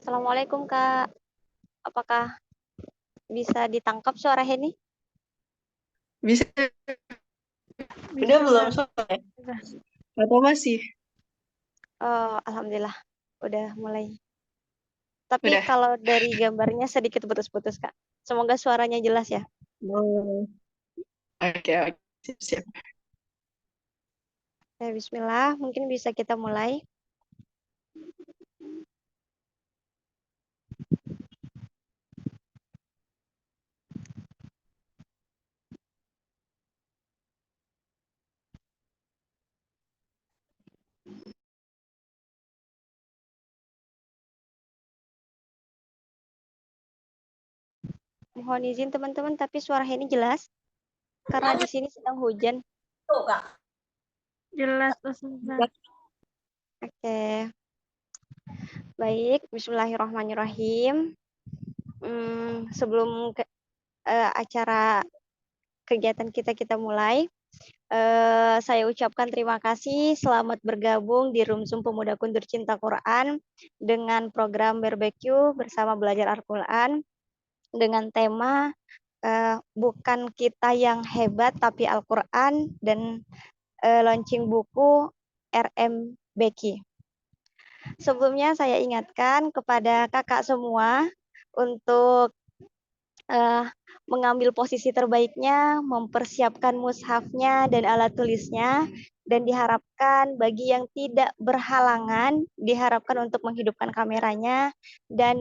Assalamualaikum Kak. Apakah bisa ditangkap suara Heni? Bisa, udah Bisa belum Kak. sore? Udah. Atau masih? Oh, Alhamdulillah. Udah mulai. Tapi Udah. kalau dari gambarnya sedikit putus-putus Kak. Semoga suaranya jelas ya. Oh, oke, oke. Siap, siap. Bismillah, mungkin bisa kita mulai. Mohon izin teman-teman, tapi suara Heni jelas karena di sini sedang hujan. Jelas Ustazah. Oke, baik. Bismillahirrahmanirrahim. Sebelum acara kegiatan kita mulai, saya ucapkan terima kasih. Selamat bergabung di Room Zoom Pemuda Kundur Cinta Quran dengan program Barbecue bersama belajar Al-Quran dengan tema bukan kita yang hebat tapi Al-Quran dan launching buku RM Beki. Sebelumnya saya ingatkan kepada kakak semua untuk mengambil posisi terbaiknya, mempersiapkan mushafnya dan alat tulisnya, dan diharapkan bagi yang tidak berhalangan, diharapkan untuk menghidupkan kameranya dan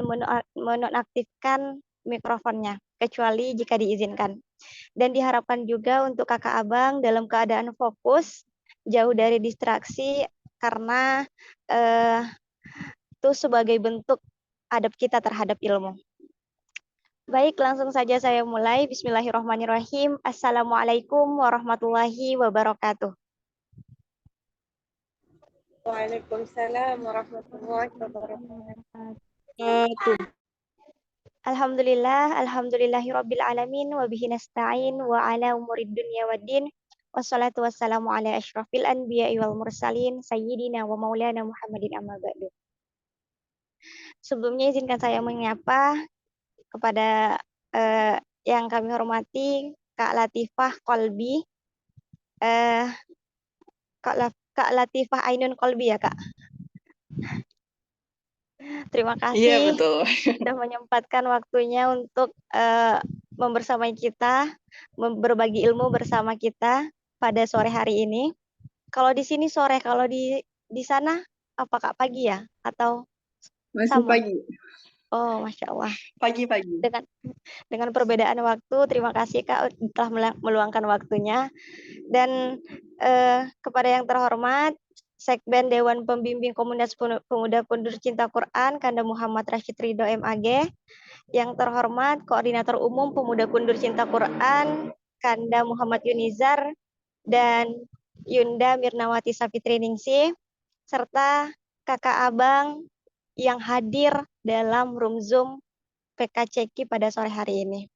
menonaktifkan mikrofonnya, kecuali jika diizinkan. Dan diharapkan juga untuk kakak abang dalam keadaan fokus, jauh dari distraksi, karena itu sebagai bentuk adab kita terhadap ilmu. Baik, langsung saja saya mulai. Bismillahirrahmanirrahim. Assalamualaikum warahmatullahi wabarakatuh. Waalaikumsalam warahmatullahi wabarakatuh. Alhamdulillahirabbil alamin wa bihi nasta'in wa ala umurid dunya waddin. Wassalatu wassalamu ala asyrafil anbiya'i wal mursalin sayyidina wa maulana Muhammadin amma ba'du. Sebelumnya izinkan saya menyapa kepada yang kami hormati Kak Latifah Kolbi, Kak Latifah Ainun Kolbi ya Kak. Terima Iya, kasih betul. sudah menyempatkan waktunya untuk membersamai kita, berbagi ilmu bersama kita pada sore hari ini. Kalau di sini sore, kalau di sana apa Kak, pagi ya atau Masih sama? pagi. Oh, Masya Allah. Pagi-pagi. Dengan perbedaan waktu, terima kasih Kak telah meluangkan waktunya. Dan kepada yang terhormat, Sekben Dewan Pembimbing Komunitas Pemuda Kundur Cinta Quran, Kanda Muhammad Rashid Ridho MAG. Yang terhormat, Koordinator Umum Pemuda Kundur Cinta Quran, Kanda Muhammad Yunizar, dan Yunda Mirnawati Sapitri Ningsih, serta kakak abang yang hadir dalam room Zoom PKCQ pada sore hari ini.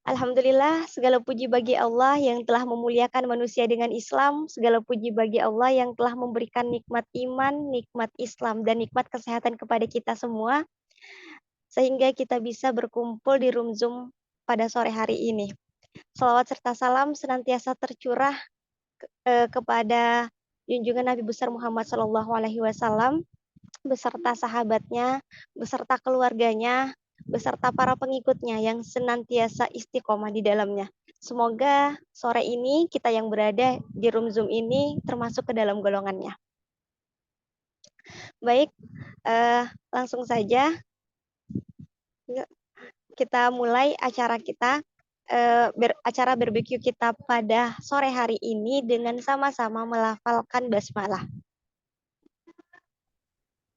Alhamdulillah, segala puji bagi Allah yang telah memuliakan manusia dengan Islam, segala puji bagi Allah yang telah memberikan nikmat iman, nikmat Islam, dan nikmat kesehatan kepada kita semua, sehingga kita bisa berkumpul di room Zoom pada sore hari ini. Salawat serta salam senantiasa tercurah kepada junjungan Nabi besar Muhammad SAW, beserta sahabatnya, beserta keluarganya, beserta para pengikutnya yang senantiasa istiqomah di dalamnya. Semoga sore ini kita yang berada di room Zoom ini termasuk ke dalam golongannya. Baik, langsung saja kita mulai acara kita, acara barbecue kita pada sore hari ini dengan sama-sama melafalkan basmalah.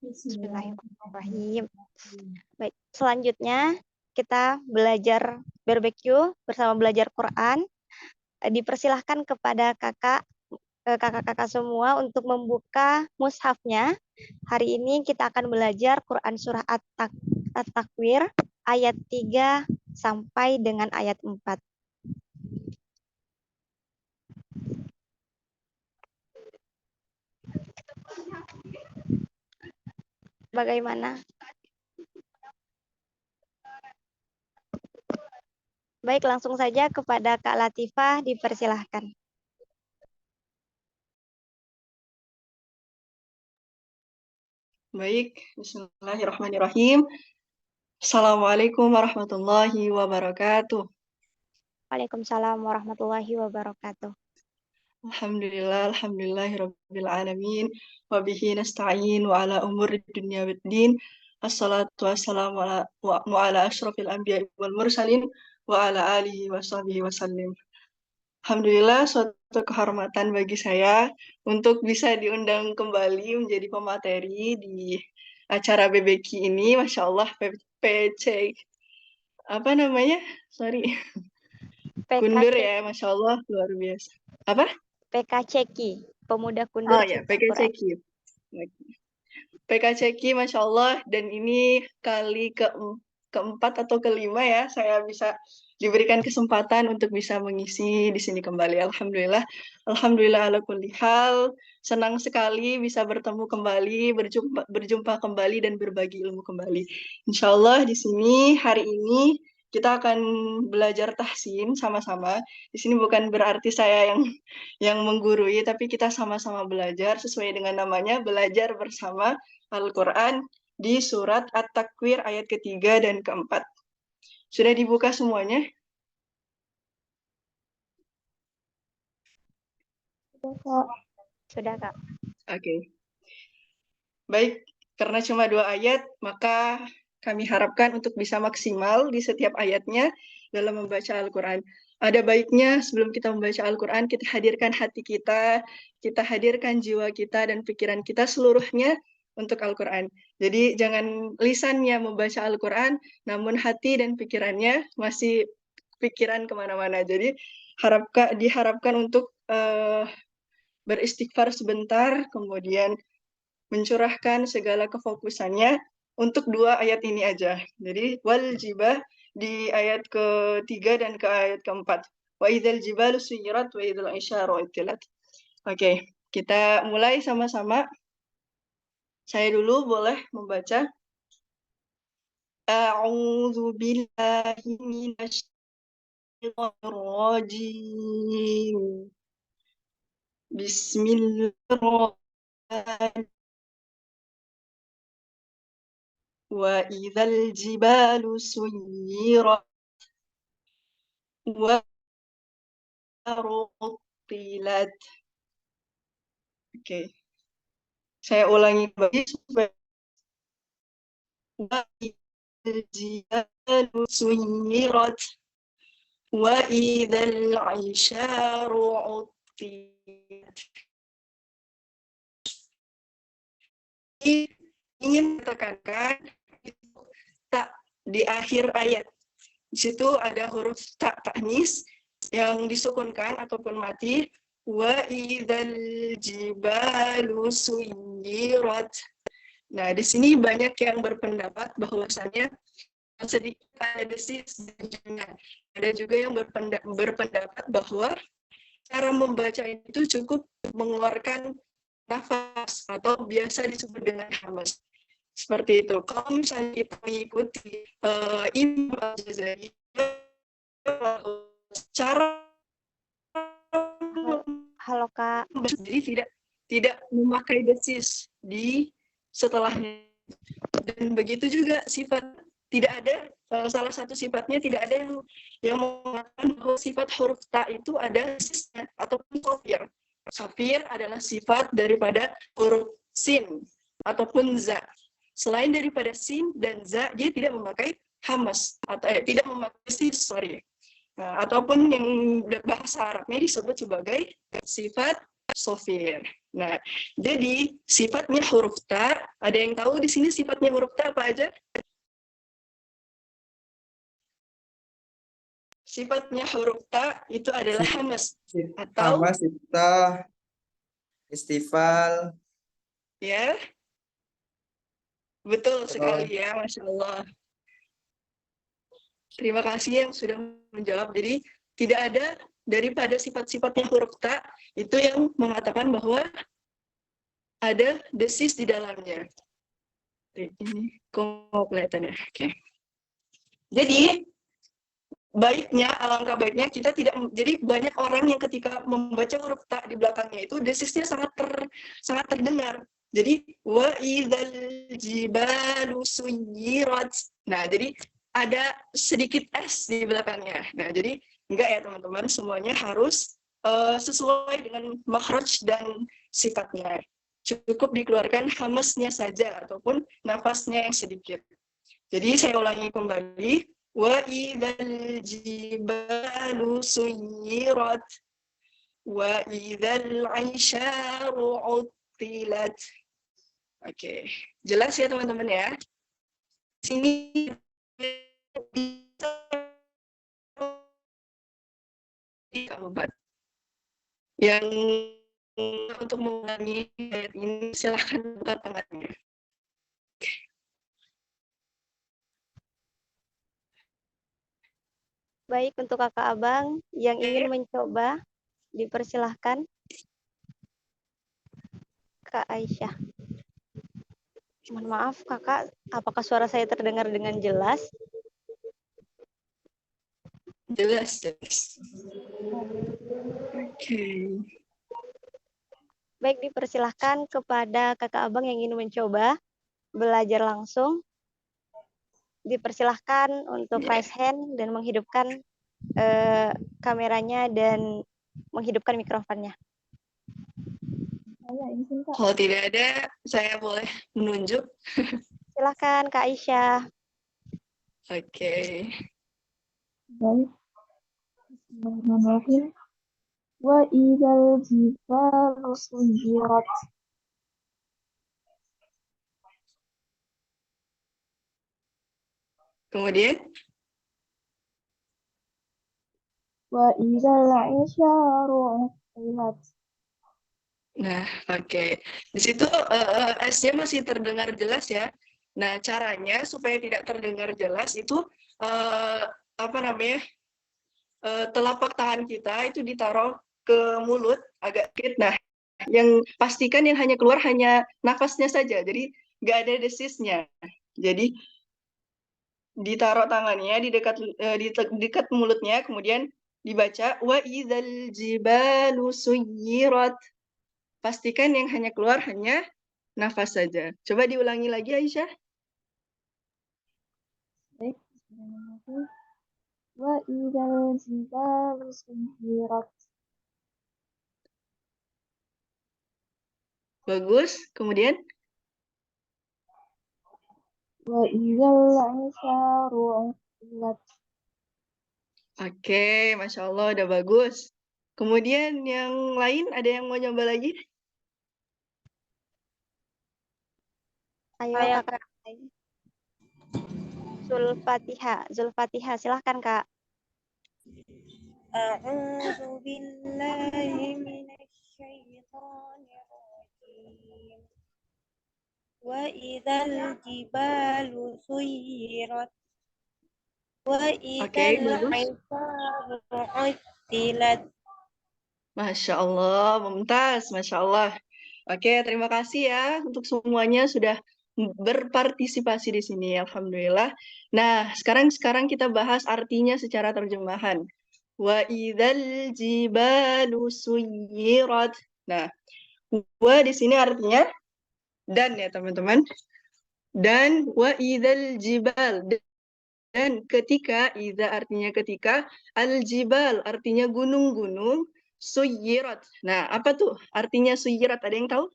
Bismillahirrahmanirrahim. Baik, selanjutnya kita belajar barbecue bersama belajar Quran. Dipersilahkan kepada kakak-kakak semua untuk membuka mushafnya. Hari ini kita akan belajar Quran surah At-Takwir ayat 3 sampai dengan ayat 4. Bagaimana Baik, langsung saja kepada Kak Latifah, dipersilahkan. Baik, bismillahirrahmanirrahim. Assalamualaikum warahmatullahi wabarakatuh. Waalaikumsalam warahmatullahi wabarakatuh. Alhamdulillahirabbil alamin wa bihi nasta'in wa ala umuri dunya waddin. Assalatu wassalamu ala asyrafil anbiya'i wal mursalin wa ala alihi wa sahbihi wasallim. Alhamdulillah, suatu kehormatan bagi saya untuk bisa diundang kembali menjadi pemateri di acara BBQ ini. Masya Allah, PC, apa namanya? Sorry, kundur ya, Masya Allah, luar biasa. Apa? PKCQ, Pemuda Kundur Oh ya, Cinta Quran. PKCQ. PKCQ, Masya Allah, dan ini kali keempat atau kelima ya, saya bisa diberikan kesempatan untuk bisa mengisi di sini kembali. Alhamdulillah, Alhamdulillah ala kulli hal. Senang sekali bisa bertemu kembali, berjumpa kembali dan berbagi ilmu kembali. Insya Allah di sini hari ini kita akan belajar tahsin sama-sama. Di sini bukan berarti saya yang menggurui, tapi kita sama-sama belajar sesuai dengan namanya, belajar bersama Al-Quran di surat At-Takwir ayat ketiga dan keempat. Sudah dibuka semuanya? Sudah, Kak. Oke. Baik, karena cuma 2 ayat, maka kami harapkan untuk bisa maksimal di setiap ayatnya dalam membaca Al-Quran. Ada baiknya sebelum kita membaca Al-Quran, kita hadirkan hati kita hadirkan jiwa kita dan pikiran kita seluruhnya untuk Al-Quran. Jadi jangan lisannya membaca Al-Quran, namun hati dan pikirannya masih pikiran kemana-mana. Jadi diharapkan untuk beristighfar sebentar, kemudian mencurahkan segala kefokusannya untuk 2 ayat ini aja. Jadi wal jibah di ayat ke-3 dan ke ayat ke-4. Wa idzal jibalu suyirat wa idzal isyaru utilat. Oke, kita mulai sama-sama. Saya dulu boleh membaca. A'udzu billahi minasyaitonir rajim. Bismillahirrahmanirrahim. Wa idzal jibalu suyirat wa rutilat. Oke. Saya ulangi kembali supaya wa idzal jibalu suyirat wa idzal isyaru utilat. Ingin tekankan tak di akhir ayat. Di situ ada huruf tak ta'nis yang disukunkan ataupun mati. Wa idzal jibalu suyirat. Nah, di sini banyak yang berpendapat bahwasannya sedikit ada desis dan jangan. Ada juga yang berpendapat bahwa cara membaca itu cukup mengeluarkan nafas atau biasa disebut dengan hamas. Seperti itu. Kalau misalnya kita mengikuti Imam Al-Jazari, cara Halo, Kak. jadi tidak memakai desis di setelahnya. Dan begitu juga sifat tidak ada salah satu sifatnya tidak ada yang mengatakan bahwa sifat huruf ta itu ada desisnya ataupun sofir. Sofir adalah sifat daripada huruf sin ataupun za. Selain daripada sin dan za, dia tidak memakai hamas atau tidak memakai sis, sorry. Nah, ataupun yang bahasa Arabnya disebut sebagai sifat sofir. Nah, jadi sifatnya huruf ta, ada yang tahu di sini sifatnya huruf ta apa aja? Sifatnya huruf ta itu adalah hamas atau hamas, iftah, istifal. Ya, betul sekali ya, Masya Allah. Terima kasih yang sudah menjawab. Jadi tidak ada daripada sifat-sifatnya huruf ta itu yang mengatakan bahwa ada desis di dalamnya. Ini kok kelihatannya. Oke. Jadi baiknya, alangkah baiknya kita tidak, jadi banyak orang yang ketika membaca huruf ta di belakangnya itu desisnya sangat terdengar. Jadi wa idzal jibalu suyirat. Nah, jadi ada sedikit s di belakangnya. Nah, jadi enggak ya teman-teman, semuanya harus sesuai dengan makhraj dan sifatnya. Cukup dikeluarkan hamesnya saja ataupun nafasnya yang sedikit. Jadi saya ulangi kembali. Wa idzal jibalu suyirat wa idzal 'isyaru 'uttilat. Oke, jelas ya teman-teman ya. Sini bisa dicoba. Yang untuk mengulangi ayat ini silahkan buka tangannya. Baik, untuk kakak abang yang ingin mencoba, dipersilahkan. Kak Aisyah. Mohon maaf kakak, apakah suara saya terdengar dengan jelas? Jelas. Oke. Baik, dipersilahkan kepada kakak abang yang ingin mencoba belajar langsung. Dipersilahkan untuk raise hand dan menghidupkan kameranya dan menghidupkan mikrofonnya. Kalau tidak ada, saya boleh menunjuk. Silakan Kak Aisyah. Oke. Baik. Bismillahirrahmanirrahim. Wa idzal jibalu suyirat. Kemudian, Wa idzal 'isyaru 'uttilat. nah, oke. Di situ S-nya masih terdengar jelas ya. Nah, caranya supaya tidak terdengar jelas itu apa namanya? Telapak tangan kita itu ditaruh ke mulut agak dikit. Nah, yang pastikan yang hanya keluar hanya nafasnya saja. Jadi nggak ada desisnya. Jadi ditaruh tangannya di dekat mulutnya, kemudian dibaca wa idzal jibalu suyirat. Pastikan yang hanya keluar hanya nafas saja. Coba diulangi lagi Aisyah. Baik. Bismillahirrahmanirrahim. Wa idzal jibalu suyirat. Bagus. Kemudian Wa idzal 'isyaru 'uttilat. oke, Masya Allah udah bagus. Kemudian yang lain ada yang mau nyoba lagi? Ayo kakak. Zulfatihah, silahkan Kak. A'udzu billahi minasyaitonir rajim. Wa idzal jibalu suyirat. Wa idzal 'isyaru 'uttilat. Masya Allah, mumtaz, Masya Allah. Oke, terima kasih ya untuk semuanya sudah berpartisipasi di sini, alhamdulillah. Nah, sekarang kita bahas artinya secara terjemahan. Wa idzal jibalu suyirat. Nah, wa di sini artinya dan ya teman-teman. Dan wa idzal jibal, dan ketika, idza artinya ketika, al-jibal artinya gunung-gunung, suyirat. Nah, apa tuh artinya suyirat? Ada yang tahu?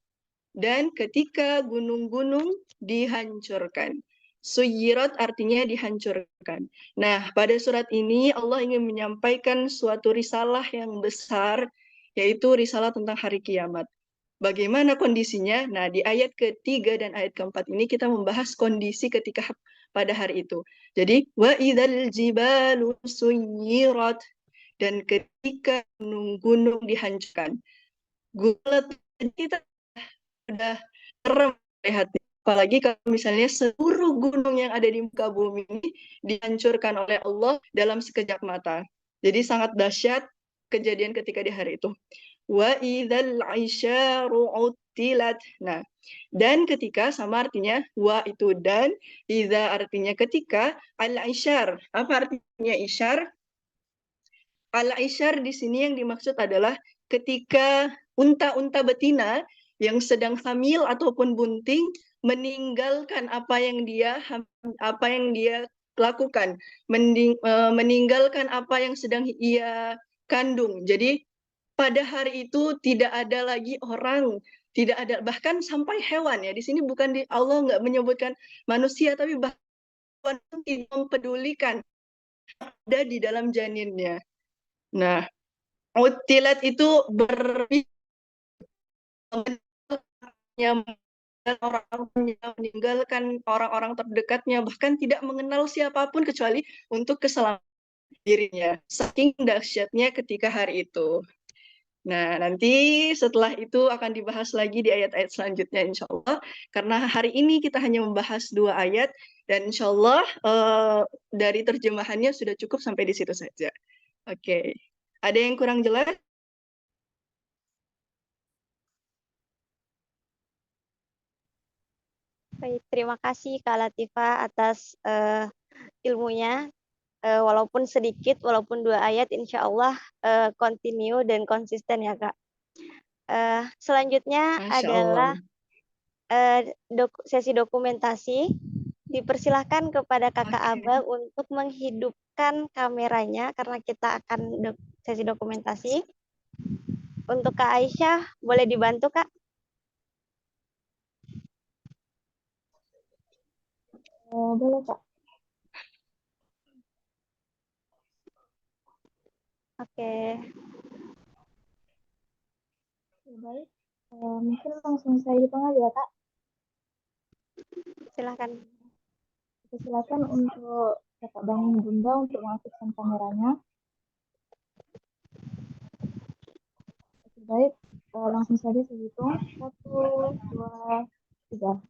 Dan ketika gunung-gunung dihancurkan. Suyirat artinya dihancurkan. Nah, pada surat ini Allah ingin menyampaikan suatu risalah yang besar, yaitu risalah tentang hari kiamat. Bagaimana kondisinya? Nah, di ayat ketiga dan ayat keempat ini kita membahas kondisi ketika pada hari itu. Jadi, wa idzal jibalu suyirat, dan ketika gunung-gunung dihancurkan. Gulat kita sudah serem lihatnya. Apalagi kalau misalnya seluruh gunung yang ada di muka bumi ini dihancurkan oleh Allah dalam sekejap mata. Jadi sangat dahsyat kejadian ketika di hari itu. Wa idzal 'isyaru 'uttilat. Nah, dan ketika sama artinya wa itu dan, idza artinya ketika, al-'isyar. Apa artinya isyar? Al-Ishar di sini yang dimaksud adalah ketika unta-unta betina yang sedang hamil ataupun bunting meninggalkan apa yang dia lakukan, meninggalkan apa yang sedang ia kandung. Jadi pada hari itu tidak ada lagi orang, tidak ada bahkan sampai hewan ya. Di sini bukan Allah nggak menyebutkan manusia, tapi bahkan tidak mempedulikan ada di dalam janinnya. Nah, utilat itu meninggalkan orang-orang terdekatnya, bahkan tidak mengenal siapapun kecuali untuk keselamatan dirinya. Saking dahsyatnya ketika hari itu. Nah, nanti setelah itu akan dibahas lagi di ayat-ayat selanjutnya, insya Allah. Karena hari ini kita hanya membahas 2 ayat, dan insya Allah dari terjemahannya sudah cukup sampai di situ saja. Oke. Ada yang kurang jelas? Baik, terima kasih Kak Latifah atas ilmunya. Walaupun sedikit, walaupun 2 ayat, insya Allah continue dan konsisten ya Kak. Selanjutnya Masya adalah Allah. sesi dokumentasi. Dipersilahkan kepada Kakak Oke. Abang untuk menghidupkan kameranya karena kita akan sesi dokumentasi. Untuk Kak Aisyah, boleh dibantu Kak? Boleh Kak. Oke, Ya, baik. Mungkin langsung saya dipanggil ya Kak. silahkan. Silakan untuk Kakak Bang Bunda untuk mengaktifkan kameranya. Oke, baik, langsung saja saya hitung. 1, 2, 3.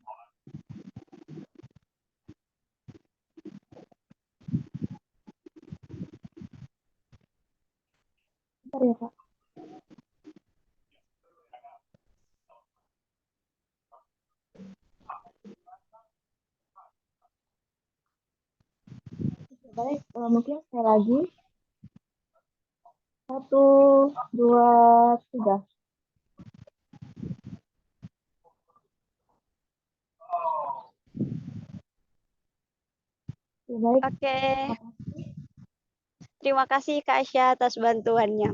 Bentar ya Kak. Oke, baik, mungkin sekali lagi. 1, 2, 3. Oke, baik. Oke, Terima kasih. terima kasih Kak Aisyah atas bantuannya.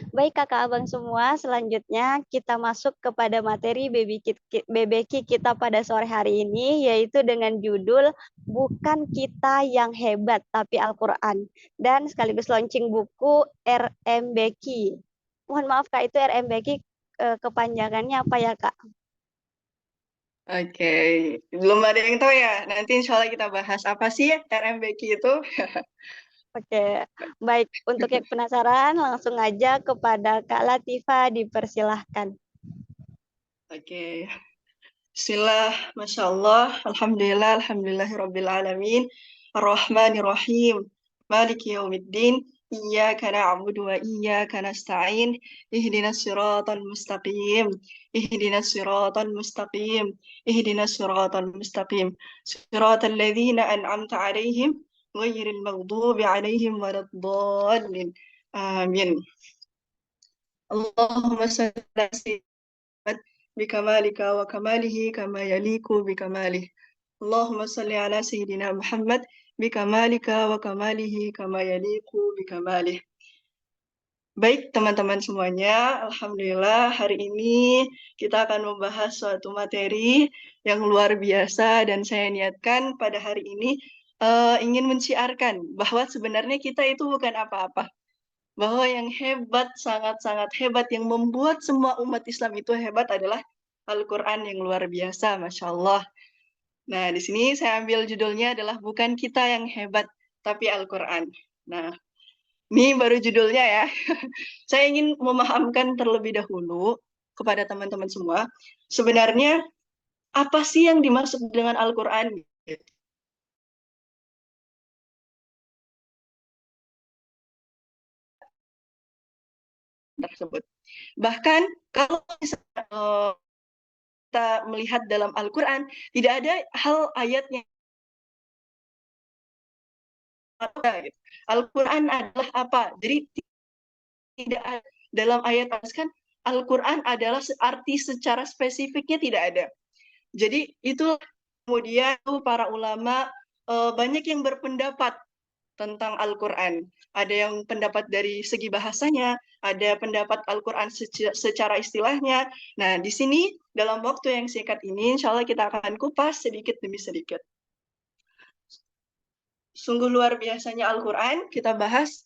Baik Kakak Abang semua, selanjutnya kita masuk kepada materi BBQ kita pada sore hari ini, yaitu dengan judul Bukan Kita Yang Hebat, Tapi Al-Quran. Dan sekaligus launching buku RMBQ. Mohon maaf Kak, itu RMBQ kepanjangannya apa ya Kak? Oke, belum ada yang tahu ya. Nanti insya Allah kita bahas apa sih RMBQ itu. Oke, baik. Untuk yang penasaran, langsung aja kepada Kak Latifah, dipersilahkan. Oke, Bismillah, Masya Allah, Alhamdulillah, Alhamdulillahirrabbilalamin, Ar-Rahmanirrahim, Maliki yaumiddin, Iyyaka na'budu wa iyyaka nasta'in, Ihdinas siratal mustaqim, Ihdinas siratal mustaqim, Ihdinas siratal mustaqim, Siratal ladzina an'amta alaihim, Ghairil maghdubi alaihim waladdallin. Amin. Allahumma salli ala sayyidina بكمالك وكماله كما يليق بكماله اللهم صل على سيدنا محمد بكمالك وكماله كما يليق بكماله. Baik teman-teman semuanya, Alhamdulillah hari ini kita akan membahas suatu materi yang luar biasa, dan saya niatkan pada hari ini ingin menciarkan bahwa sebenarnya kita itu bukan apa-apa. Bahwa yang hebat, sangat-sangat hebat, yang membuat semua umat Islam itu hebat adalah Al-Quran yang luar biasa, Masya Allah. Nah, di sini saya ambil judulnya adalah Bukan Kita Yang Hebat, Tapi Al-Quran. Nah, ini baru judulnya ya. Saya ingin memahamkan terlebih dahulu kepada teman-teman semua, sebenarnya apa sih yang dimaksud dengan Al-Quran tersebut. Bahkan kalau kita melihat dalam Al-Quran, tidak ada hal ayatnya gitu. Al-Quran adalah apa? Jadi tidak ada dalam ayat kan Al-Quran adalah arti secara spesifiknya tidak ada. Jadi itu kemudian para ulama banyak yang berpendapat tentang Al-Quran. Ada yang pendapat dari segi bahasanya, ada pendapat Al-Quran secara istilahnya. Nah, di sini dalam waktu yang singkat ini, insya Allah kita akan kupas sedikit demi sedikit. Sungguh luar biasanya Al-Quran, kita bahas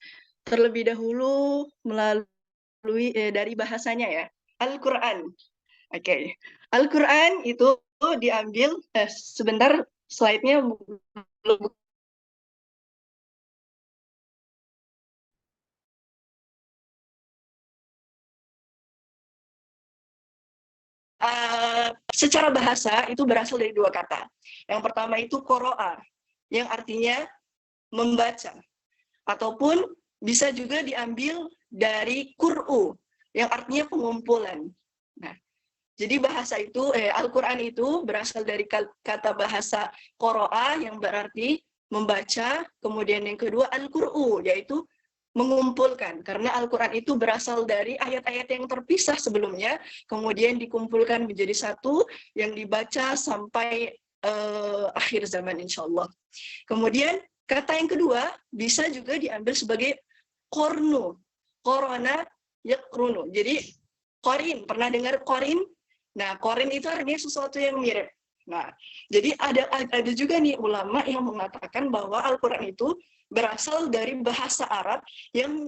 terlebih dahulu melalui dari bahasanya ya. Al-Quran. Oke. Al-Quran itu diambil, sebentar slide-nya belum. Secara bahasa itu berasal dari dua kata. Yang pertama itu qoro'a, yang artinya membaca. Ataupun bisa juga diambil dari qur'u, yang artinya pengumpulan. Nah, jadi bahasa itu, Al-Quran itu berasal dari kata bahasa qoro'a yang berarti membaca, kemudian yang kedua al-qur'u, yaitu mengumpulkan, karena Al-Quran itu berasal dari ayat-ayat yang terpisah sebelumnya, kemudian dikumpulkan menjadi satu yang dibaca sampai akhir zaman insya Allah. Kemudian kata yang kedua bisa juga diambil sebagai kornu, korona yakrunu. Jadi korin, pernah dengar korin? Nah, korin itu artinya sesuatu yang mirip. Nah, jadi ada juga nih ulama yang mengatakan bahwa Al-Quran itu berasal dari bahasa Arab yang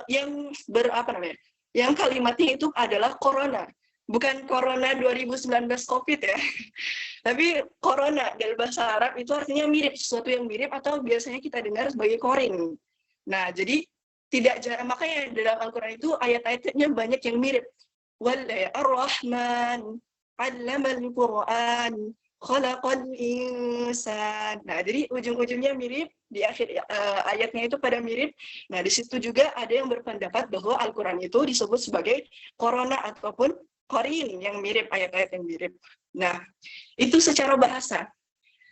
yang kalimatnya itu adalah corona, bukan corona 2019 COVID ya, tapi corona dari bahasa Arab itu artinya mirip, sesuatu yang mirip atau biasanya kita dengar sebagai korin. Nah, jadi tidak jarang, makanya dalam Al-Quran itu ayat-ayatnya banyak yang mirip. Ar-Rahman 'allamal Qur'an khalaqal insan. Nah, jadi ujung-ujungnya mirip, di akhir ayatnya itu pada mirip. Nah, di situ juga ada yang berpendapat bahwa Al-Quran itu disebut sebagai korona ataupun korin, yang mirip, ayat-ayat yang mirip. Nah, itu secara bahasa.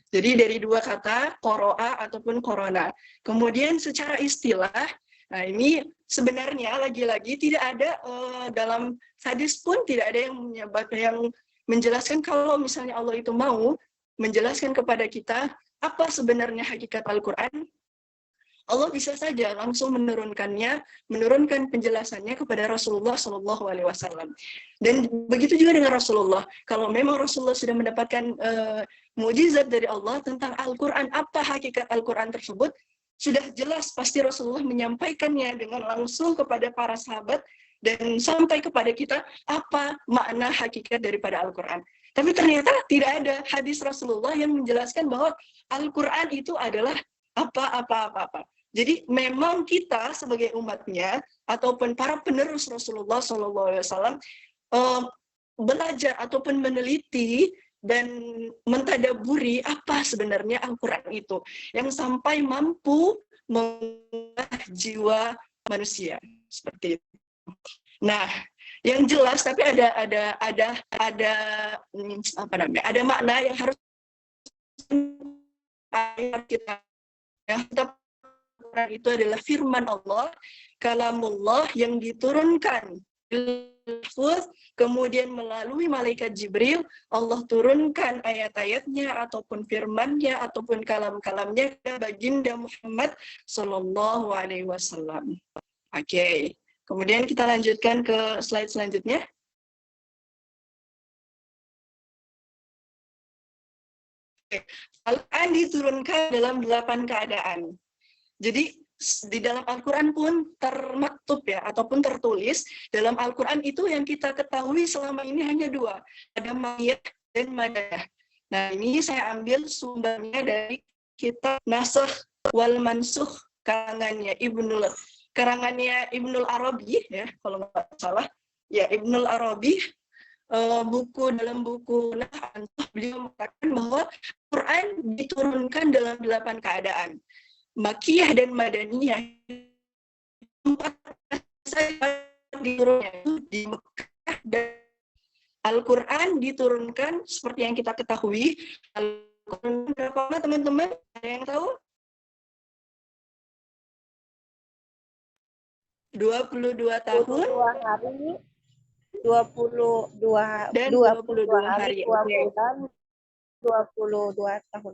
Jadi dari dua kata, koro'a ataupun korona. Kemudian secara istilah, nah ini sebenarnya lagi-lagi tidak ada dalam hadis pun tidak ada yang menjelaskan kalau misalnya Allah itu mau menjelaskan kepada kita apa sebenarnya hakikat Al-Quran. Allah bisa saja langsung menurunkan penjelasannya kepada Rasulullah SAW. Dan begitu juga dengan Rasulullah. Kalau memang Rasulullah sudah mendapatkan mukjizat dari Allah tentang Al-Quran, apa hakikat Al-Quran tersebut, sudah jelas pasti Rasulullah menyampaikannya dengan langsung kepada para sahabat dan sampai kepada kita apa makna hakikat daripada Al-Quran. Tapi ternyata tidak ada hadis Rasulullah yang menjelaskan bahwa Al-Quran itu adalah apa. Jadi memang kita sebagai umatnya ataupun para penerus Rasulullah SAW belajar ataupun meneliti dan mentadaburi apa sebenarnya Al-Quran itu yang sampai mampu mengubah jiwa manusia seperti itu. Nah, yang jelas tapi ada makna yang harus kita Al-Quran itu adalah firman Allah, kalamullah yang diturunkan kemudian melalui malaikat Jibril Allah turunkan ayat-ayatnya ataupun firman-Nya ataupun kalam-kalamnya ke baginda Muhammad sallallahu alaihi wasallam. Oke. Kemudian kita lanjutkan ke slide selanjutnya. Al-Quran diturunkan dalam 8 keadaan. Jadi di dalam Al-Quran pun termaktub ya, ataupun tertulis dalam Al-Quran itu yang kita ketahui selama ini hanya 2, ada mayat dan madanah. Nah, ini saya ambil sumbernya dari kitab Nasakh wal Mansukh karangannya Ibnul Arabi ya, kalau nggak salah ya, Ibnul Arabi. Dalam buku beliau mengatakan bahwa Quran diturunkan dalam 8 keadaan. Makiyah dan Madaniyah diturunkan di Mekah, dan Al-Quran diturunkan seperti yang kita ketahui. Al-Quran berapa teman-teman? Ada yang tahu? 22 tahun 22 hari, 22 dan 22 22 hari, hari. 2 Oke. bulan, 22 tahun.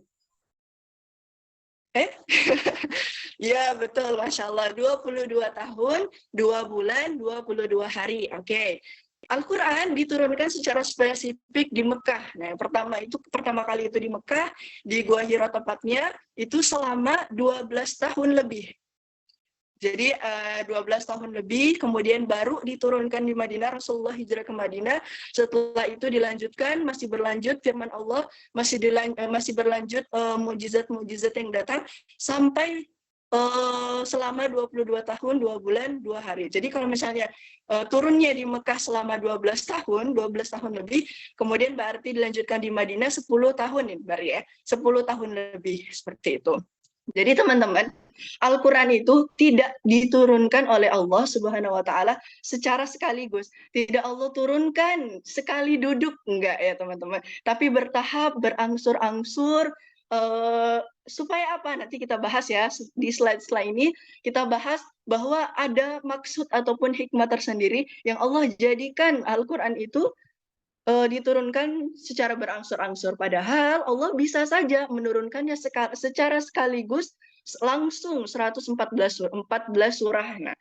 Ya, betul. Masya Allah. 22 tahun, 2 bulan, 22 hari. Oke. Al-Quran diturunkan secara spesifik di Mekah. Nah, yang pertama kali itu di Mekah, di Gua Hira tepatnya, itu selama 12 tahun lebih. Jadi 12 tahun lebih, kemudian baru diturunkan di Madinah, Rasulullah hijrah ke Madinah. Setelah itu dilanjutkan, masih berlanjut firman Allah, masih berlanjut mukjizat-mukjizat yang datang sampai selama 22 tahun, 2 bulan, 2 hari. Jadi kalau misalnya turunnya di Mekah selama 12 tahun lebih, kemudian berarti dilanjutkan di Madinah 10 tahun nih, berarti ya, 10 tahun lebih seperti itu. Jadi teman-teman, Al-Quran itu tidak diturunkan oleh Allah Subhanahu wa Ta'ala secara sekaligus. Tidak Allah turunkan sekali duduk, enggak ya teman-teman. Tapi bertahap, berangsur-angsur, supaya apa? Nanti kita bahas ya di slide ini. Kita bahas bahwa ada maksud ataupun hikmah tersendiri yang Allah jadikan Al-Quran itu diturunkan secara berangsur-angsur. Padahal Allah bisa saja menurunkannya secara sekaligus langsung 14 surah. Nah,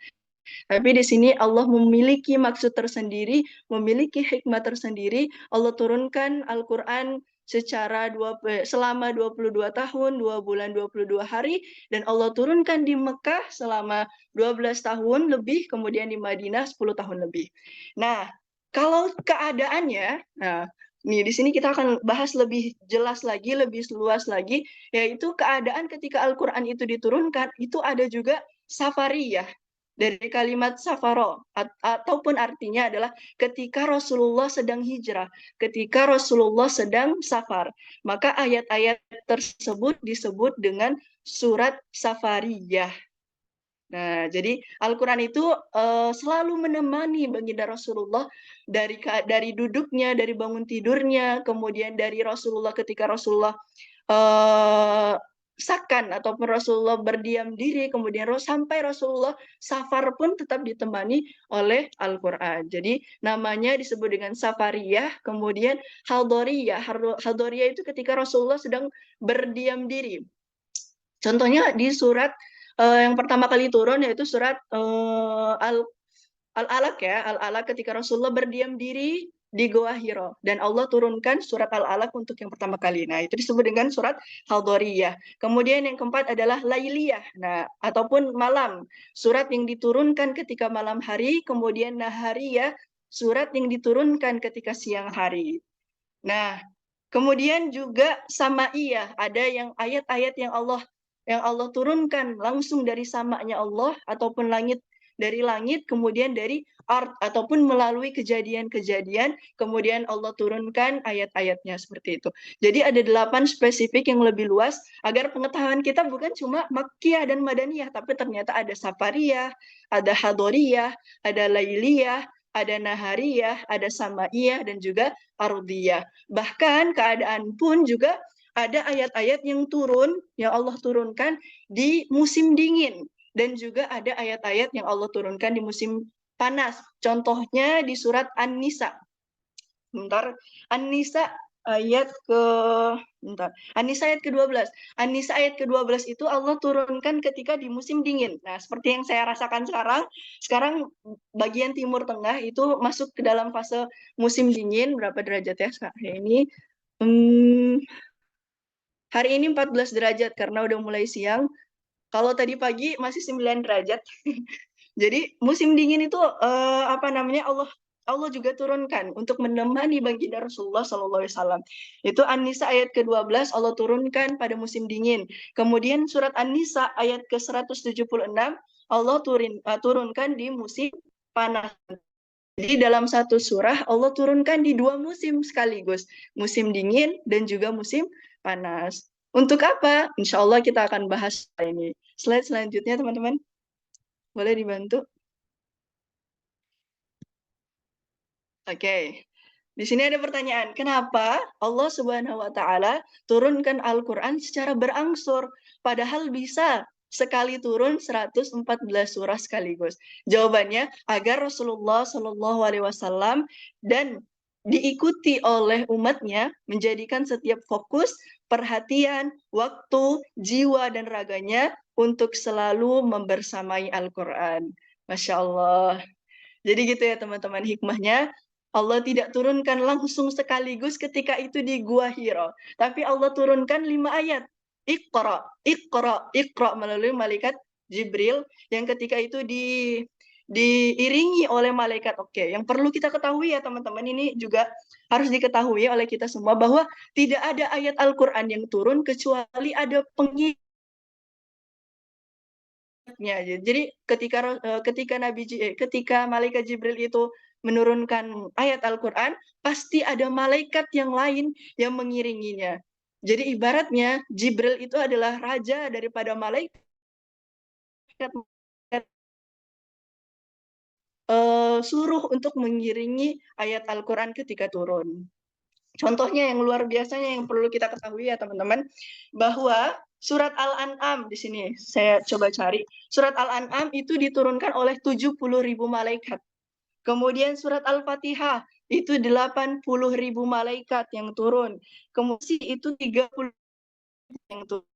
tapi di sini Allah memiliki maksud tersendiri, memiliki hikmah tersendiri. Allah turunkan Al-Quran selama 22 tahun, 2 bulan, 22 hari, dan Allah turunkan di Mekah selama 12 tahun lebih, kemudian di Madinah 10 tahun lebih. Nah, kalau keadaannya, nah, nih di sini kita akan bahas lebih jelas lagi, lebih luas lagi, yaitu keadaan ketika Al-Quran itu diturunkan, itu ada juga safariyah. Dari kalimat safaro, ataupun artinya adalah ketika Rasulullah sedang hijrah, ketika Rasulullah sedang safar, maka ayat-ayat tersebut disebut dengan surat safariyah. Nah, jadi Al-Quran itu selalu menemani baginda Rasulullah dari duduknya, dari bangun tidurnya, kemudian dari Rasulullah ketika Rasulullah sakan ataupun Rasulullah berdiam diri, kemudian sampai Rasulullah safar pun tetap ditemani oleh Al-Quran. Jadi namanya disebut dengan safariyah, kemudian hadoriyah. Hadoriyah itu ketika Rasulullah sedang berdiam diri. Contohnya di surat yang pertama kali turun yaitu surat Al-Alaq ya, Al-Alaq ketika Rasulullah berdiam diri di Gua Hira dan Allah turunkan surat Al-Alaq untuk yang pertama kali. Nah, itu disebut dengan surat Hadoriyah. Kemudian yang keempat adalah Lailiyah. Nah, ataupun malam, surat yang diturunkan ketika malam hari, kemudian Nahariyah, surat yang diturunkan ketika siang hari. Nah, kemudian juga Samaiyah, ada yang ayat-ayat yang Allah turunkan langsung dari samanya Allah ataupun dari langit, kemudian dari ard ataupun melalui kejadian-kejadian, kemudian Allah turunkan ayat-ayatnya seperti itu. Jadi ada 8 spesifik yang lebih luas agar pengetahuan kita bukan cuma Makkiyah dan Madaniyah, tapi ternyata ada Safariyah, ada Hadoriyah, ada Lailiyah, ada Nahariyah, ada Samaiyah, dan juga Ardiyah. Bahkan keadaan pun juga ada ayat-ayat yang Allah turunkan di musim dingin. Dan juga ada ayat-ayat yang Allah turunkan di musim panas. Contohnya di surat An-Nisa. An-Nisa ayat An-Nisa ayat ke-12. An-Nisa ayat ke-12 itu Allah turunkan ketika di musim dingin. Nah, seperti yang saya rasakan sekarang bagian timur tengah itu masuk ke dalam fase musim dingin. Berapa derajat ya hari ini? Hari ini 14 derajat karena udah mulai siang. Kalau tadi pagi masih 9 derajat. Jadi musim dingin itu Allah juga turunkan untuk menemani baginda Rasulullah SAW. Itu An-Nisa ayat ke-12 Allah turunkan pada musim dingin. Kemudian surat An-Nisa ayat ke-176 Allah turunkan di musim panas. Jadi dalam satu surah Allah turunkan di 2 musim sekaligus, musim dingin dan juga musim panas. Untuk apa? Insya Allah kita akan bahas ini. Slide selanjutnya teman-teman. Boleh dibantu? Oke. Di sini ada pertanyaan, kenapa Allah Subhanahu wa Ta'ala turunkan Al-Quran secara berangsur, padahal bisa sekali turun 114 surah sekaligus? Jawabannya, agar Rasulullah Shallallahu Alaihi Wasallam dan diikuti oleh umatnya menjadikan setiap fokus, perhatian, waktu, jiwa, dan raganya untuk selalu membersamai Al-Quran. Masya Allah. Jadi gitu ya teman-teman hikmahnya. Allah tidak turunkan langsung sekaligus ketika itu di Gua Hiro. Tapi Allah turunkan 5 ayat. Iqra, Iqra, Iqra melalui malaikat Jibril yang ketika itu diiringi oleh malaikat. Oke, yang perlu kita ketahui ya teman-teman, ini juga harus diketahui oleh kita semua bahwa tidak ada ayat Al-Quran yang turun kecuali ada pengingatnya. Jadi ketika malaikat Jibril itu menurunkan ayat Al-Quran, pasti ada malaikat yang lain yang mengiringinya. Jadi ibaratnya Jibril itu adalah raja daripada malaikat, suruh untuk mengiringi ayat Al-Quran ketika turun. Contohnya yang luar biasanya yang perlu kita ketahui ya teman-teman, bahwa surat Al-An'am di sini saya coba cari. Surat Al-An'am itu diturunkan oleh 70.000 malaikat. Kemudian surat Al-Fatihah itu 80.000 malaikat yang turun. Kemudian itu 30 yang turun.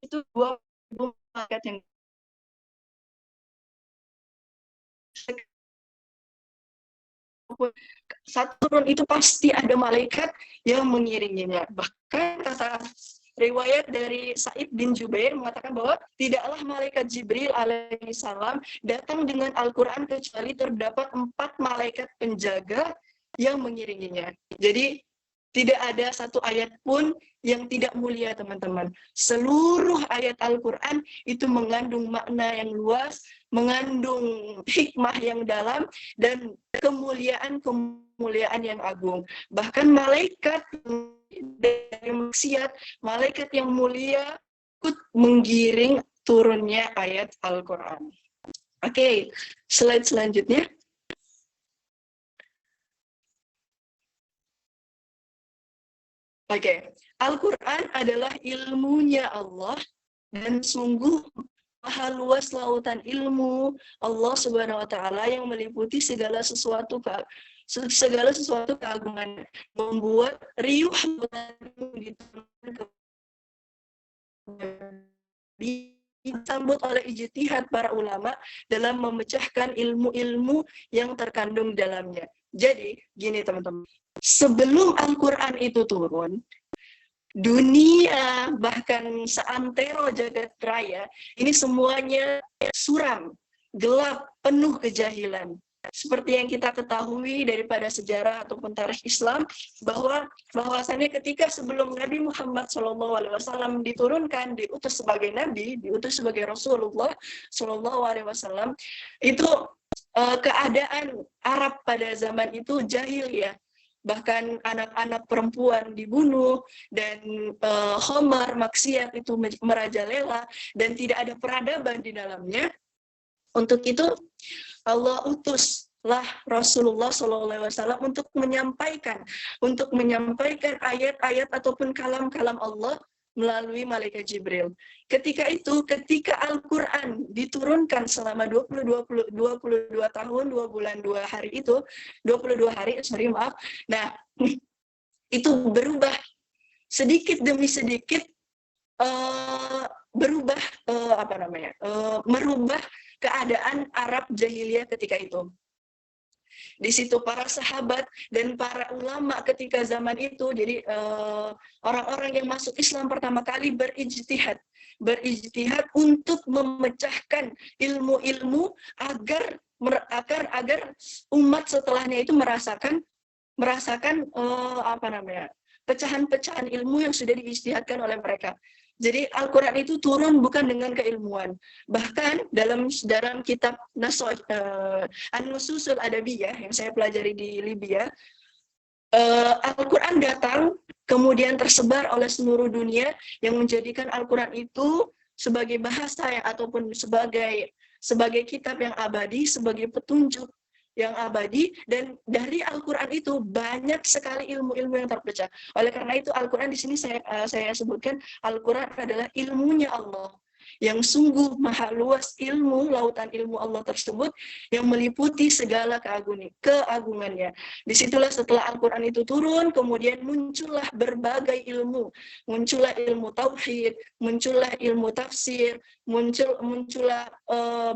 Itu 20.000 malaikat yang satu turun itu pasti ada malaikat yang mengiringinya. Bahkan kata riwayat dari Sa'id bin Jubair mengatakan bahwa tidaklah malaikat Jibril alaihissalam datang dengan Al-Quran kecuali terdapat 4 malaikat penjaga yang mengiringinya. Jadi tidak ada satu ayat pun yang tidak mulia teman-teman. Seluruh ayat Al-Quran itu mengandung makna yang luas, mengandung hikmah yang dalam, dan kemuliaan yang agung. Bahkan malaikat dari maksiat, malaikat yang mulia ikut menggiring turunnya ayat Al-Quran. Oke, slide selanjutnya. Oke, Al-Quran adalah ilmunya Allah, dan sungguh maha luas lautan ilmu Allah Subhanahu wa Ta'ala yang meliputi segala sesuatu keagungan, membuat riuh disambut oleh ijtihad para ulama dalam memecahkan ilmu-ilmu yang terkandung dalamnya. Jadi, gini teman-teman, sebelum Al-Quran itu turun, dunia, bahkan seantero jagat raya, ini semuanya suram, gelap, penuh kejahilan. Seperti yang kita ketahui daripada sejarah ataupun tarikh Islam, bahwasannya ketika sebelum Nabi Muhammad SAW diturunkan, diutus sebagai Nabi, diutus sebagai Rasulullah SAW, itu keadaan Arab pada zaman itu jahil ya. Bahkan anak-anak perempuan dibunuh, dan khamar, maksiat itu merajalela, dan tidak ada peradaban di dalamnya. Untuk itu Allah utuslah Rasulullah SAW untuk menyampaikan ayat-ayat ataupun kalam-kalam Allah melalui malaikat Jibril. Ketika Al-Quran diturunkan selama 22 tahun, 2 bulan, 2 hari itu, 22 hari, maaf. Nah, itu berubah sedikit demi sedikit, merubah keadaan Arab jahiliyah ketika itu. Di situ para sahabat dan para ulama ketika zaman itu, jadi orang-orang yang masuk Islam pertama kali berijtihad untuk memecahkan ilmu-ilmu agar umat setelahnya itu merasakan pecahan-pecahan ilmu yang sudah diijtihadkan oleh mereka. Jadi Al-Quran itu turun bukan dengan keilmuan. Bahkan dalam kitab An-Nususul Adabiyah yang saya pelajari di Libya, Al-Quran datang kemudian tersebar oleh seluruh dunia, yang menjadikan Al-Quran itu sebagai bahasa ataupun sebagai kitab yang abadi, sebagai petunjuk yang abadi, dan dari Al-Quran itu banyak sekali ilmu-ilmu yang terpecah. Oleh karena itu Al-Quran di sini saya sebutkan Al-Quran adalah ilmunya Allah. yang sungguh maha luas ilmu, lautan ilmu Allah tersebut yang meliputi segala keagungannya. Disitulah setelah Al-Quran itu turun, kemudian muncullah berbagai ilmu. Muncullah ilmu tauhid, muncullah ilmu tafsir, muncullah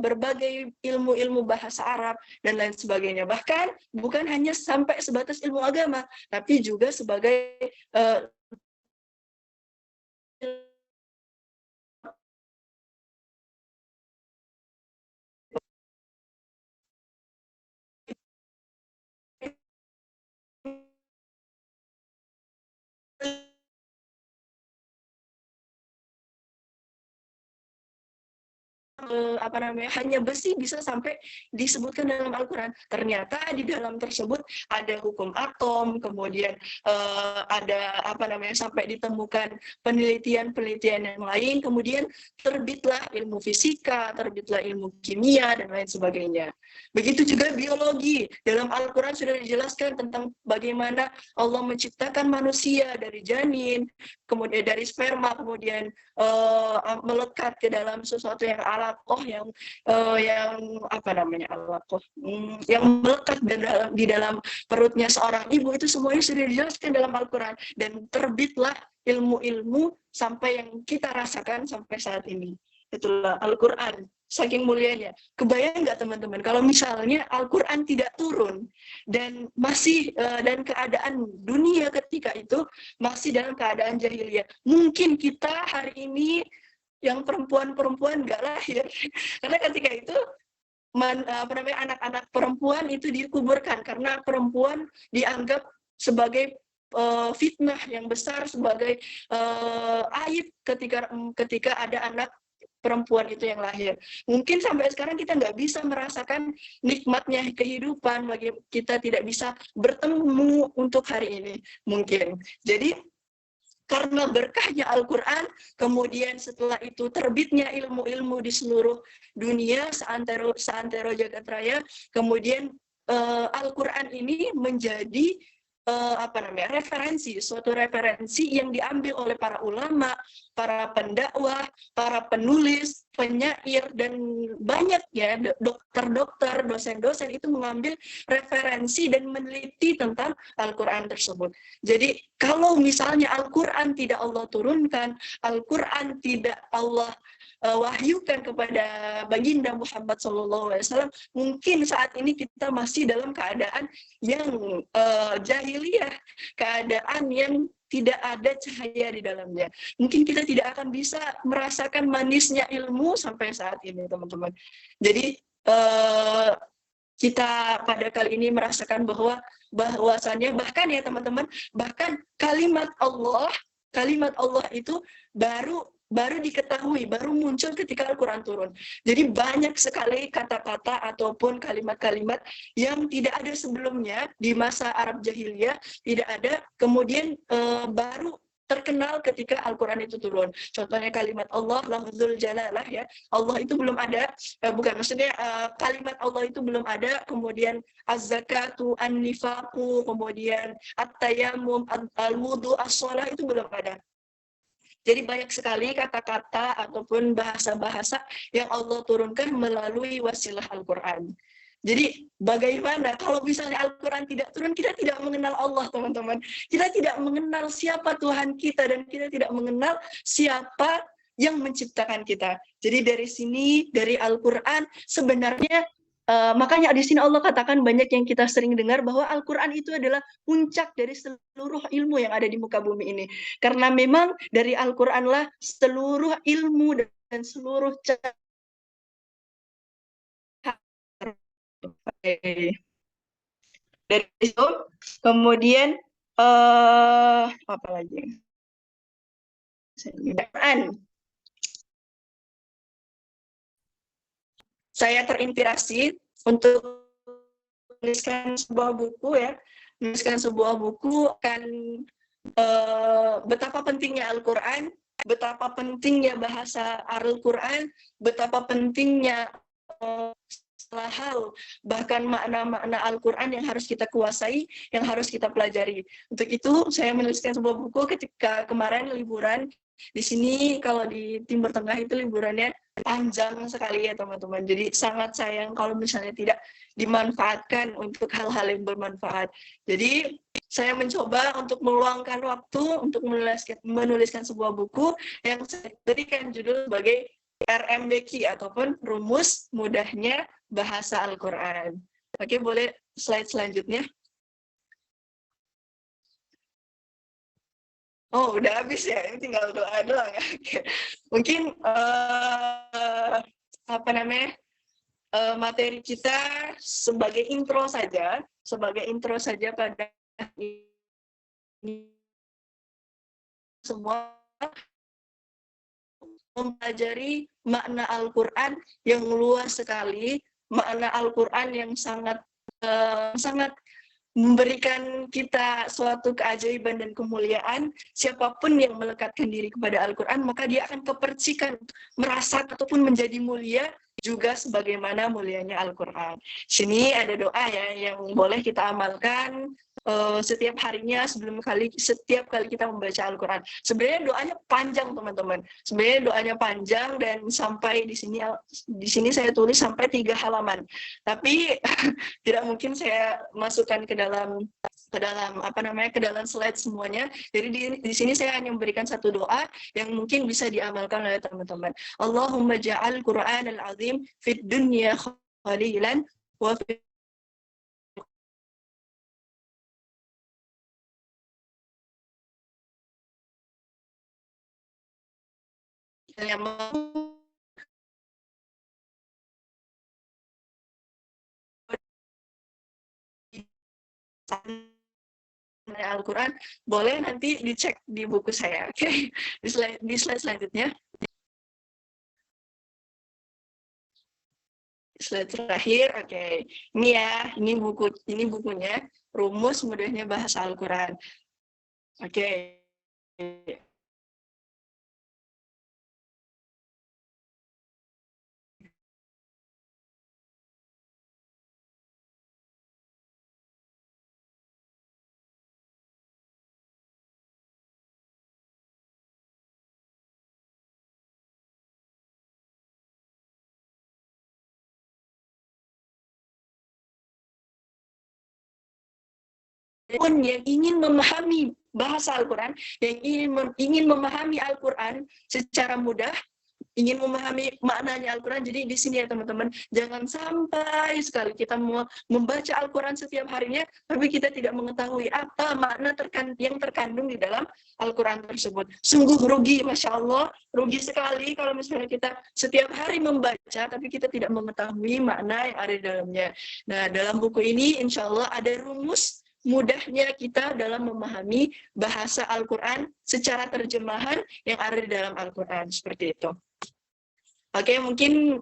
berbagai ilmu-ilmu bahasa Arab, dan lain sebagainya. Bahkan bukan hanya sampai sebatas ilmu agama, tapi juga sebagai hanya besi bisa sampai disebutkan dalam Al-Quran. Ternyata di dalam tersebut ada hukum atom, kemudian ada sampai ditemukan penelitian-penelitian yang lain, kemudian terbitlah ilmu fisika, terbitlah ilmu kimia, dan lain sebagainya. Begitu juga biologi. Dalam Al-Quran sudah dijelaskan tentang bagaimana Allah menciptakan manusia dari janin, kemudian dari sperma, kemudian melekat ke dalam sesuatu yang alaqoh, yang yang melekat di dalam perutnya seorang ibu. Itu semuanya sudah dijelaskan dalam Al-Quran, dan terbitlah ilmu-ilmu sampai yang kita rasakan sampai saat ini. Itulah Al-Quran, saking mulianya. Kebayang nggak teman-teman kalau misalnya Al-Quran tidak turun dan masih dan keadaan dunia ketika itu masih dalam keadaan jahiliyah, mungkin kita hari ini yang perempuan-perempuan nggak lahir. Karena ketika itu anak-anak perempuan itu dikuburkan karena perempuan dianggap sebagai fitnah yang besar, sebagai aib ketika ada anak perempuan itu yang lahir. Mungkin sampai sekarang kita nggak bisa merasakan nikmatnya kehidupan, bagi kita tidak bisa bertemu untuk hari ini mungkin. Jadi karena berkahnya Al-Quran, kemudian setelah itu terbitnya ilmu-ilmu di seluruh dunia, seantero jagat raya, kemudian Al-Quran ini menjadi suatu referensi yang diambil oleh para ulama, para pendakwah, para penulis, penyair, dan banyak ya dokter-dokter, dosen-dosen itu mengambil referensi dan meneliti tentang Al-Quran tersebut. Jadi kalau misalnya Al-Quran tidak Allah turunkan, Al-Quran tidak Allah wahyukan kepada baginda Muhammad SAW, mungkin saat ini kita masih dalam keadaan yang jahiliyah, keadaan yang tidak ada cahaya di dalamnya. Mungkin kita tidak akan bisa merasakan manisnya ilmu sampai saat ini, teman-teman. Jadi kita pada kali ini merasakan bahwasannya bahkan ya teman-teman, bahkan kalimat Allah itu baru diketahui, baru muncul ketika Al-Quran turun. Jadi banyak sekali kata-kata ataupun kalimat-kalimat yang tidak ada sebelumnya di masa Arab Jahiliyah, tidak ada, kemudian baru terkenal ketika Al-Quran itu turun. Contohnya kalimat Allah, lafzul jalalah ya. Allah itu belum ada, kalimat Allah itu belum ada, kemudian az-zakatu, an-nifaqu, kemudian at-tayammum, al-wudu, as-shalah itu belum ada. Jadi banyak sekali kata-kata ataupun bahasa-bahasa yang Allah turunkan melalui wasilah Al-Quran. Jadi bagaimana kalau misalnya Al-Quran tidak turun, kita tidak mengenal Allah, teman-teman. Kita tidak mengenal siapa Tuhan kita, dan kita tidak mengenal siapa yang menciptakan kita. Jadi dari sini, dari Al-Quran, sebenarnya makanya di sini Allah katakan, banyak yang kita sering dengar bahwa Al-Quran itu adalah puncak dari seluruh ilmu yang ada di muka bumi ini. Karena memang dari Al-Quranlah seluruh ilmu dan seluruh dari itu, kemudian apa lagi? Saya terinspirasi untuk menuliskan sebuah buku ya, akan betapa pentingnya Al-Quran, betapa pentingnya bahasa Al-Quran, betapa pentingnya hal, bahkan makna-makna Al-Quran yang harus kita kuasai, yang harus kita pelajari. Untuk itu saya menuliskan sebuah buku ketika kemarin liburan. Di sini kalau di Timur Tengah itu liburannya panjang sekali ya teman-teman. Jadi sangat sayang kalau misalnya tidak dimanfaatkan untuk hal-hal yang bermanfaat. Jadi saya mencoba untuk meluangkan waktu untuk menuliskan sebuah buku yang saya berikan judul sebagai RMBQ ataupun Rumus Mudahnya Bahasa Al-Quran. Oke, boleh slide selanjutnya. Oh, udah habis ya. Ini tinggal doa doang ya. Oke. Mungkin apa namanya? Materi kita sebagai intro saja pada ini semua mempelajari makna Al-Quran yang luas sekali, makna Al-Quran yang sangat sangat memberikan kita suatu keajaiban dan kemuliaan. Siapapun yang melekatkan diri kepada Al-Quran, maka dia akan kepercikan, merasa ataupun menjadi mulia juga sebagaimana mulianya Al-Quran. Sini ada doa ya yang boleh kita amalkan setiap harinya setiap kali kita membaca Al-Quran. Sebenarnya doanya panjang teman-teman. Sebenarnya doanya panjang dan sampai di sini saya tulis sampai 3 halaman. Tapi tidak mungkin saya masukkan ke dalam slide semuanya. Jadi di sini saya hanya memberikan satu doa yang mungkin bisa diamalkan oleh teman-teman. Allahumma ja'al Qur'an al-azim fid dunya khalilan wa fid yang Al-Quran, boleh nanti dicek di buku saya. Oke, di slide selanjutnya. Slide terakhir, oke. Ini ya, ini bukunya, Rumus Mudahnya Bahasa Al-Quran. Oke. Pun yang ingin memahami bahasa Al-Quran, yang ingin memahami Al-Quran secara mudah, ingin memahami maknanya Al-Quran. Jadi di sini ya teman-teman, jangan sampai sekali kita mau membaca Al-Quran setiap harinya, tapi kita tidak mengetahui apa makna yang terkandung di dalam Al-Quran tersebut. Sungguh rugi, Masya Allah, rugi sekali kalau misalnya kita setiap hari membaca, tapi kita tidak mengetahui makna yang ada di dalamnya. Nah, dalam buku ini insya Allah ada rumus mudahnya kita dalam memahami bahasa Al-Quran secara terjemahan yang ada di dalam Al-Quran. Seperti itu. Oke, mungkin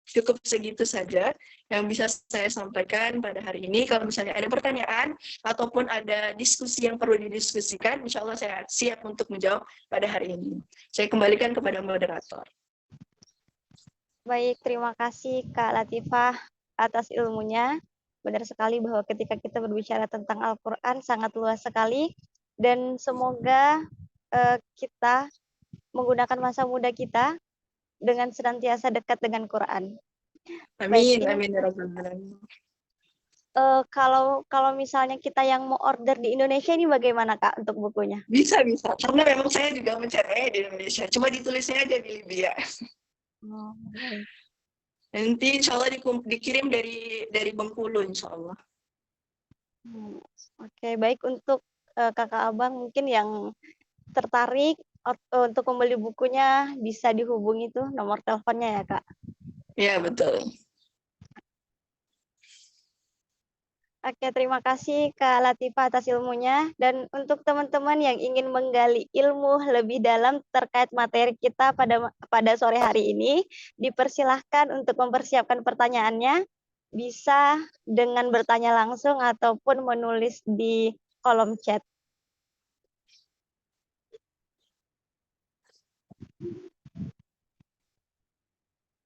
cukup segitu saja yang bisa saya sampaikan pada hari ini. Kalau misalnya ada pertanyaan ataupun ada diskusi yang perlu didiskusikan, insya Allah saya siap untuk menjawab pada hari ini. Saya kembalikan kepada moderator. Baik, terima kasih Kak Latifah atas ilmunya. Benar sekali bahwa ketika kita berbicara tentang Al-Quran sangat luas sekali, dan semoga kita menggunakan masa muda kita dengan senantiasa dekat dengan Quran. Amin, Baik, amin ya rabbal alamin. Kalau misalnya kita yang mau order di Indonesia ini bagaimana Kak untuk bukunya? Bisa. Karena memang saya juga mencarinya di Indonesia. Cuma ditulisnya aja di Libya. Oh, baik. Nanti insya Allah dikirim dari Bengkulu insya Allah. Oke, baik, untuk kakak abang mungkin yang tertarik untuk membeli bukunya bisa dihubungi tuh nomor teleponnya ya Kak. Ya betul. Oke, terima kasih Kak Latifah atas ilmunya. Dan untuk teman-teman yang ingin menggali ilmu lebih dalam terkait materi kita pada sore hari ini, dipersilahkan untuk mempersiapkan pertanyaannya. Bisa dengan bertanya langsung ataupun menulis di kolom chat.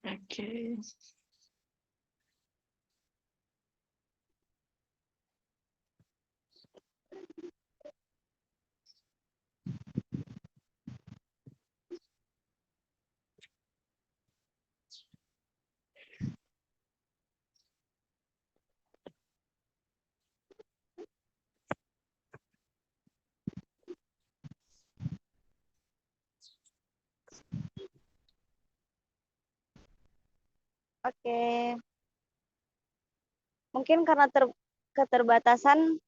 Oke. mungkin karena keterbatasan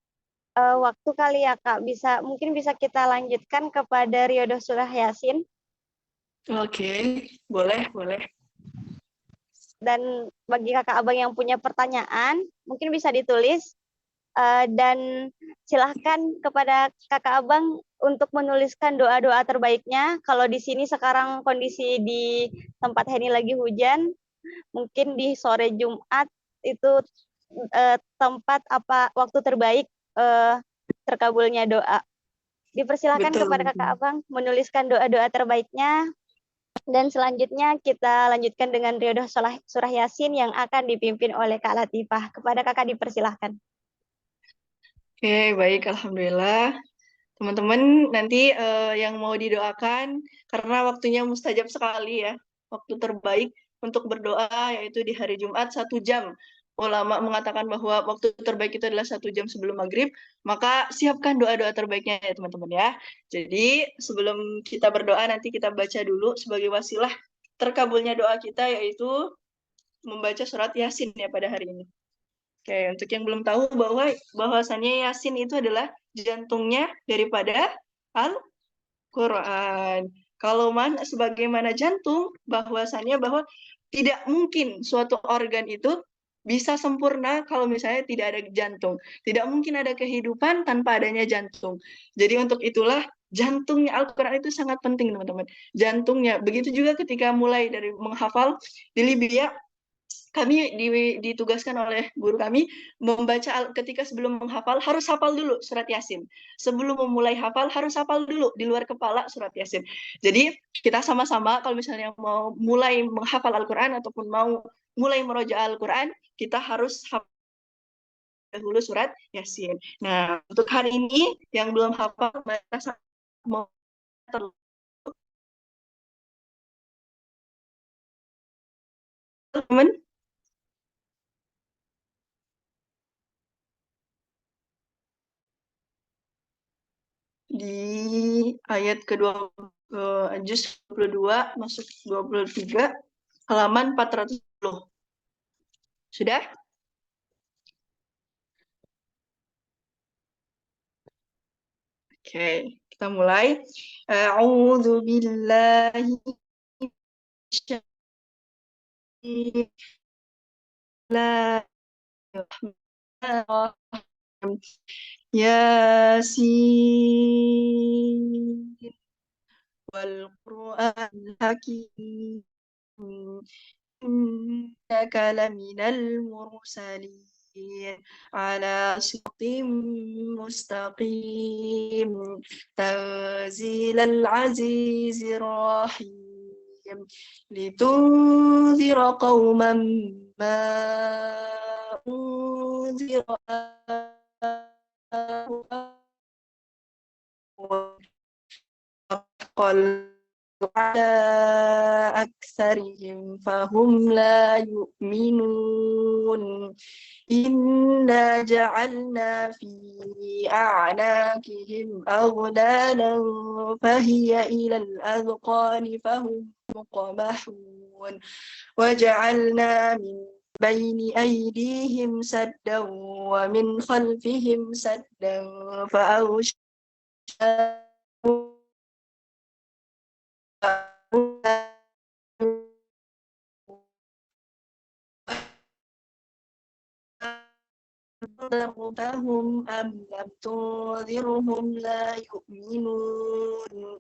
waktu kali ya Kak, mungkin bisa kita lanjutkan kepada Riyadhah Surah Yasin. Oke, boleh. Dan bagi kakak abang yang punya pertanyaan, mungkin bisa ditulis dan silahkan kepada kakak abang untuk menuliskan doa-doa terbaiknya. Kalau di sini sekarang kondisi di tempat Heni lagi hujan, mungkin di sore Jumat itu tempat waktu terbaik terkabulnya doa. Dipersilahkan Betul. kepada kakak abang menuliskan doa-doa terbaiknya. Dan selanjutnya kita lanjutkan dengan Riyadhah Surah Yasin yang akan dipimpin oleh Kak Latifah. Kepada kakak dipersilahkan. Oke, baik. Alhamdulillah. Teman-teman, nanti yang mau didoakan, karena waktunya mustajab sekali ya, waktu terbaik untuk berdoa yaitu di hari Jumat 1 jam. Ulama mengatakan bahwa waktu terbaik itu adalah 1 jam sebelum maghrib, maka siapkan doa-doa terbaiknya ya teman-teman ya. Jadi sebelum kita berdoa nanti kita baca dulu sebagai wasilah terkabulnya doa kita, yaitu membaca surat Yasin ya pada hari ini. Oke, untuk yang belum tahu bahwasannya Yasin itu adalah jantungnya daripada Al-Quran. Kalau sebagaimana jantung, bahwasannya bahwa tidak mungkin suatu organ itu bisa sempurna kalau misalnya tidak ada jantung. Tidak mungkin ada kehidupan tanpa adanya jantung. Jadi untuk itulah jantungnya Al-Quran itu sangat penting, teman-teman. Jantungnya. Begitu juga ketika mulai dari menghafal di Libya, kami ditugaskan oleh guru kami membaca ketika sebelum menghafal harus hafal dulu surat Yasin. Sebelum memulai hafal harus hafal dulu di luar kepala surat Yasin. Jadi kita sama-sama kalau misalnya mau mulai menghafal Al-Quran ataupun mau mulai meroja Al-Quran, kita harus hafal dulu surat Yasin. Nah, untuk hari ini yang belum hafal, mau teman di ayat kedua juz 22 masuk 23 halaman 410. Sudah? Oke, kita mulai. A'udzu billahi Yasin wal Qur'an hakim innaka laminal mursalin ala siratim mustaqim tanzilal azizir rahim litunzira qauman ma unzira قل على أكثرهم فهم لا يؤمنون إنا جعلنا في أعناقهم أغلالا فهي إلى الأذقان فهم مقمحون وجعلنا من بين أيديهم سدا ومن خلفهم سدا فأغشاهم أنذرتهم أم لم تنذرهم لا يؤمنون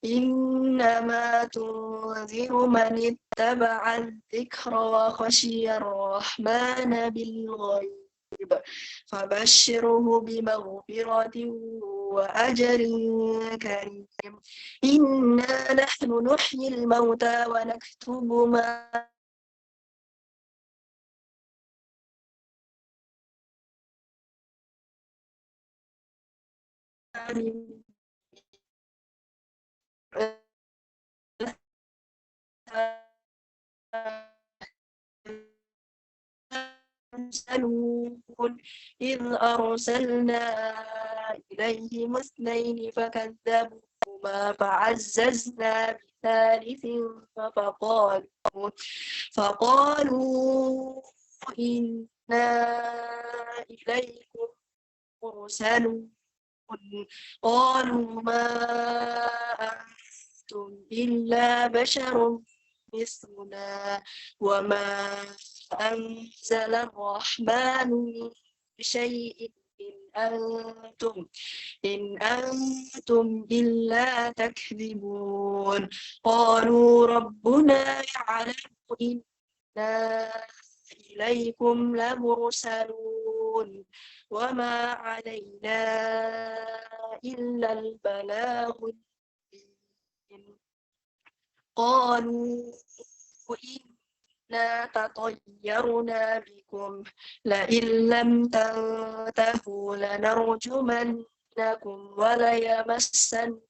إنما تنذر من اتبع الذكر وخشي الرحمن بالغيب فبشره بمغفرة وأجر كريم إنا نحن نحيي الموتى ونكتب ما إذ أرسلنا إليهم اثنين فكذبوهما فعززنا بثالث فقالوا إنا إليكم مرسلون قالوا ما أنتم إلا بشر مثلنا وما أنزل الرحمن من شيء إن أنتم إلا تكذبون قالوا ربنا يعلم إنا إليكم لمرسلون وما علينا إلا البلاغ المبين قالوا إنا تطيرنا بكم لئن لم تنتهوا لنرجمنكم وليمسنكم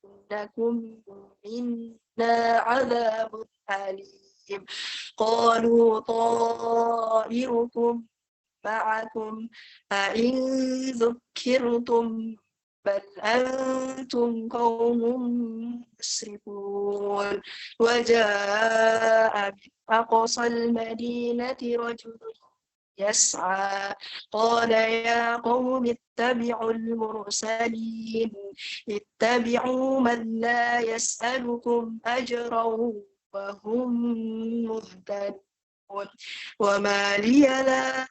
منا عذاب أليم قالوا طائركم معكم أئن ذكرتم بل أنتم قوم مسرفون وجاء من أقصى المدينة رجل يسعى قال يا قوم اتبعوا المرسلين اتبعوا من لا يسألكم أجرا وهم مهتدون وما لي لا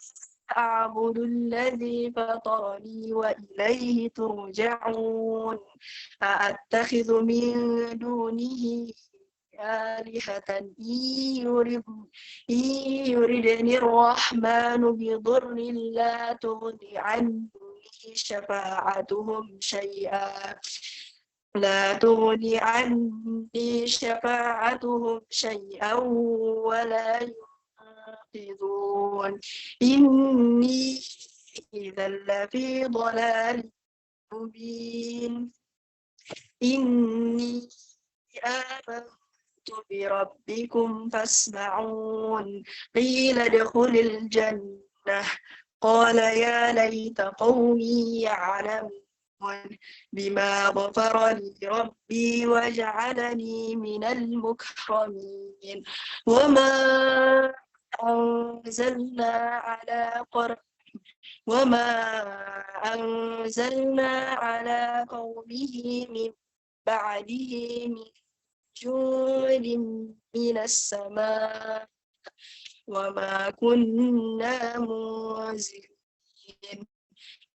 أعبد الذي فطرني وإليه ترجعون أأتخذ من دونه آلهة إن يردني الرحمن بضر لا تغني عني شفاعتهم شيئا ولا ينقذون إني إذا لفي ضلال مبين إني آمنت بربكم فاسمعون قيل ادخل الجنة قال يا ليت قومي يعلمون بما غفر لي ربي وجعلني من المكرمين وما أنزلنا على قومه من بعده من جود من السماء وما كنا منزلين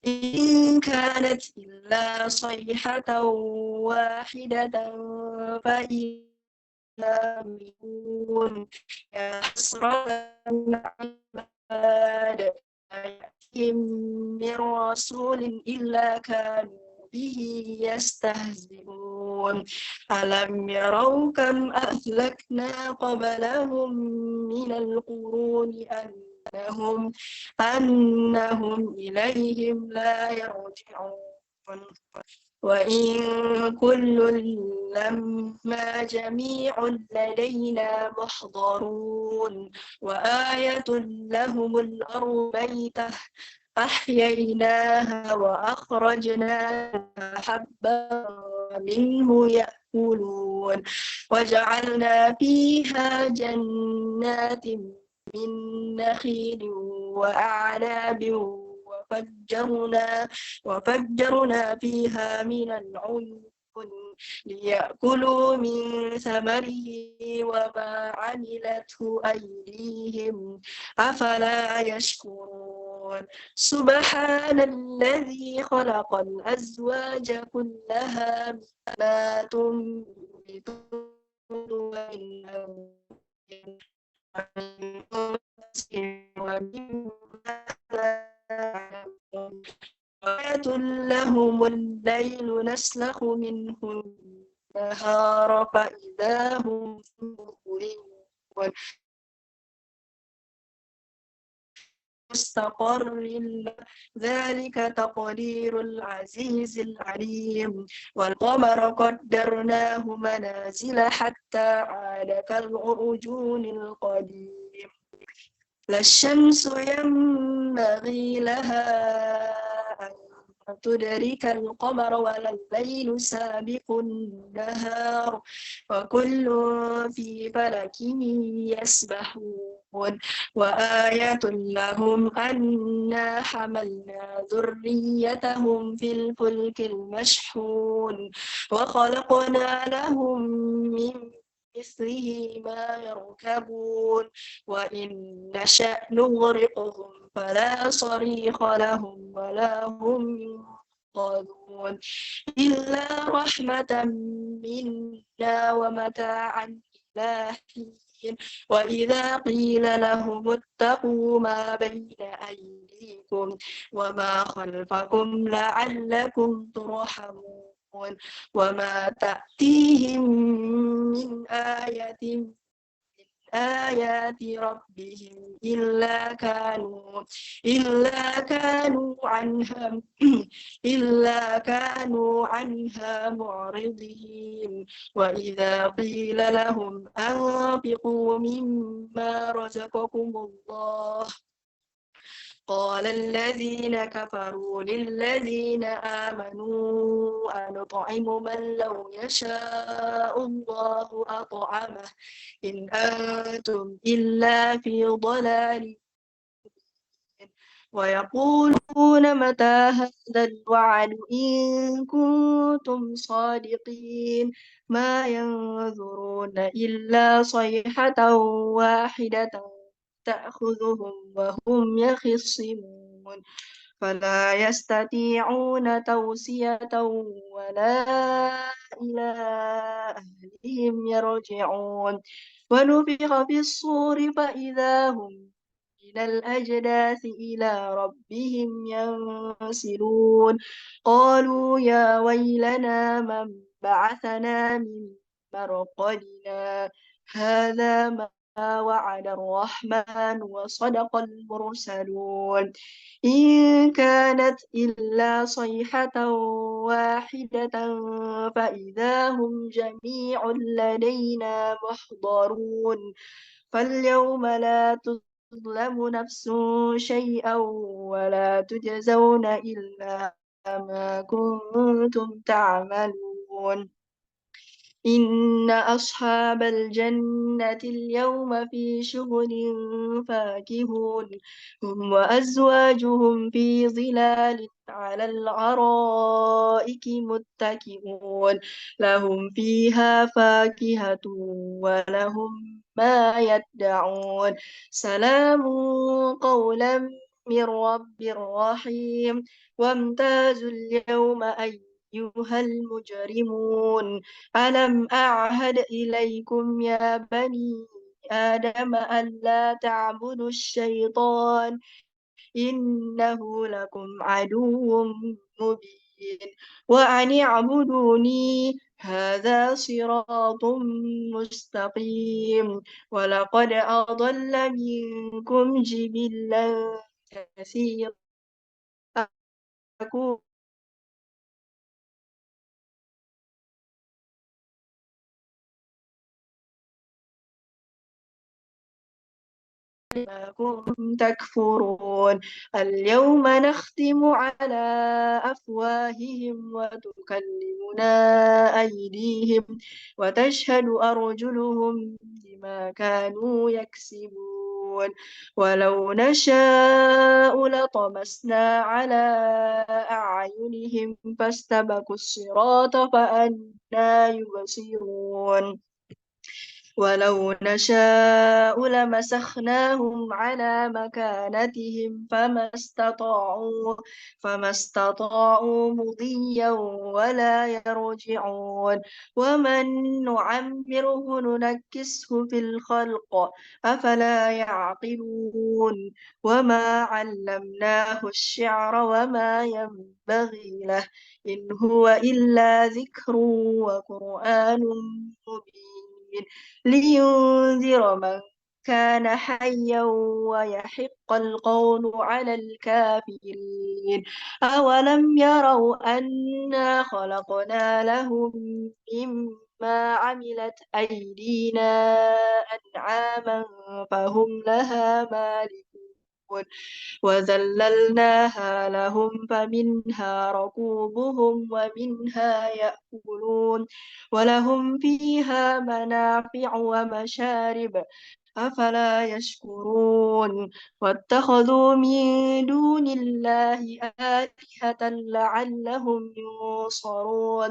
إن كانت إلا صيحة واحدة فإذا منون يا حسرة عباد يأتيهم من رسول إلا كانوا به يستهزئون ألم يروا كم أهلكنا قبلهم من القرون أنهم إليهم لا يرجعون وإن كل لما جميع لدينا محضرون وآية لهم الأرض ميتة أحييناها وأخرجنا حبا منه يأكلون وجعلنا فيها جنات من نخيل وأعناب وفجرنا فيها من العيون ليأكلوا من ثمره وما عملته أيديهم أفلا يشكرون سبحان الذي خلق الأزواج كلها مما تنبت وآية لهم الليل نسلخ منه النهار فإذا هم مظلمون مستقر ذلك تقدير العزيز العليم والقمر قدرناه منازل حتى عاد كالعرجون القديم لا الشمس ينبغي لها أن تدرك القمر ولا الليل سابق النهار وكل في فلك يسبحون وآية لهم أنا حملنا ذريتهم في الفلك المشحون وخلقنا لهم من مثله ما يركبون وإن نشأ نغرقهم فلا صريخ لهم ولا هم ينقذون إلا رحمة منا ومتاعا إلى حين وإذا قيل لهم اتقوا ما بين أيديكم وما خلفكم لعلكم ترحمون وما تأتيهم من آيات ربهم إلا كانوا عنها معرضين وإذا قيل لهم أنفقوا مما رزقكم الله قال الذين كفروا للذين آمنوا أنطعم من لو يشاء الله أطعمه إن أنتم إلا في ضلال ويقولون متى هذا الوعد إن كنتم صادقين ما ينظرون إلا صيحة واحدة تأخذهم وهم يخصمون فلا يستطيعون توصية ولا إلى أهلهم يرجعون ونفخ في الصور فإذا هم من الأجداث إلى ربهم ينسلون قالوا يا ويلنا من بعثنا من مرقدنا هذا ما وعد الرحمن وصدق المرسلون إن كانت إلا صيحة واحدة فإذا هم جميع لدينا محضرون فاليوم لا تظلم نفس شيئا ولا تجزون إلا ما كنتم تعملون إن أصحاب الجنة اليوم في شغل فاكهون هم وأزواجهم في ظلال على الأرائك متكئون لهم فيها فاكهة ولهم ما يدعون سلام قولا من رب رحيم وامتازوا اليوم أيها المجرمون ألم أعهد إليكم يا بني آدم ألا تعبدوا الشيطان إنه لكم عدو مبين وأن اعبدوني هذا صراط مستقيم ولقد أضل منكم جبلا كثيرا ما كنتم تكفرون اليوم نختم على أفواههم وتكلمنا أيديهم وتشهد أرجلهم بما كانوا يكسبون ولو نشاء لطمسنا على أعينهم فاستبقوا الصراط فأنى يبصرون ولو نشاء لمسخناهم على مكانتهم فما استطاعوا مضيا ولا يرجعون ومن نعمره ننكسه في الخلق أفلا يعقلون وما علمناه الشعر وما ينبغي له إن هو إلا ذكر وقرآن مبين لينذر من كان حيا ويحق القول على الكافرين أولم يروا أنا خلقنا لهم مما عملت أيدينا أنعاما فهم لها مالكون وذللناها لهم فمنها ركوبهم ومنها يأكلون ولهم فيها منافع ومشارب أفلا يشكرون واتخذوا من دون الله آلهة لعلهم ينصرون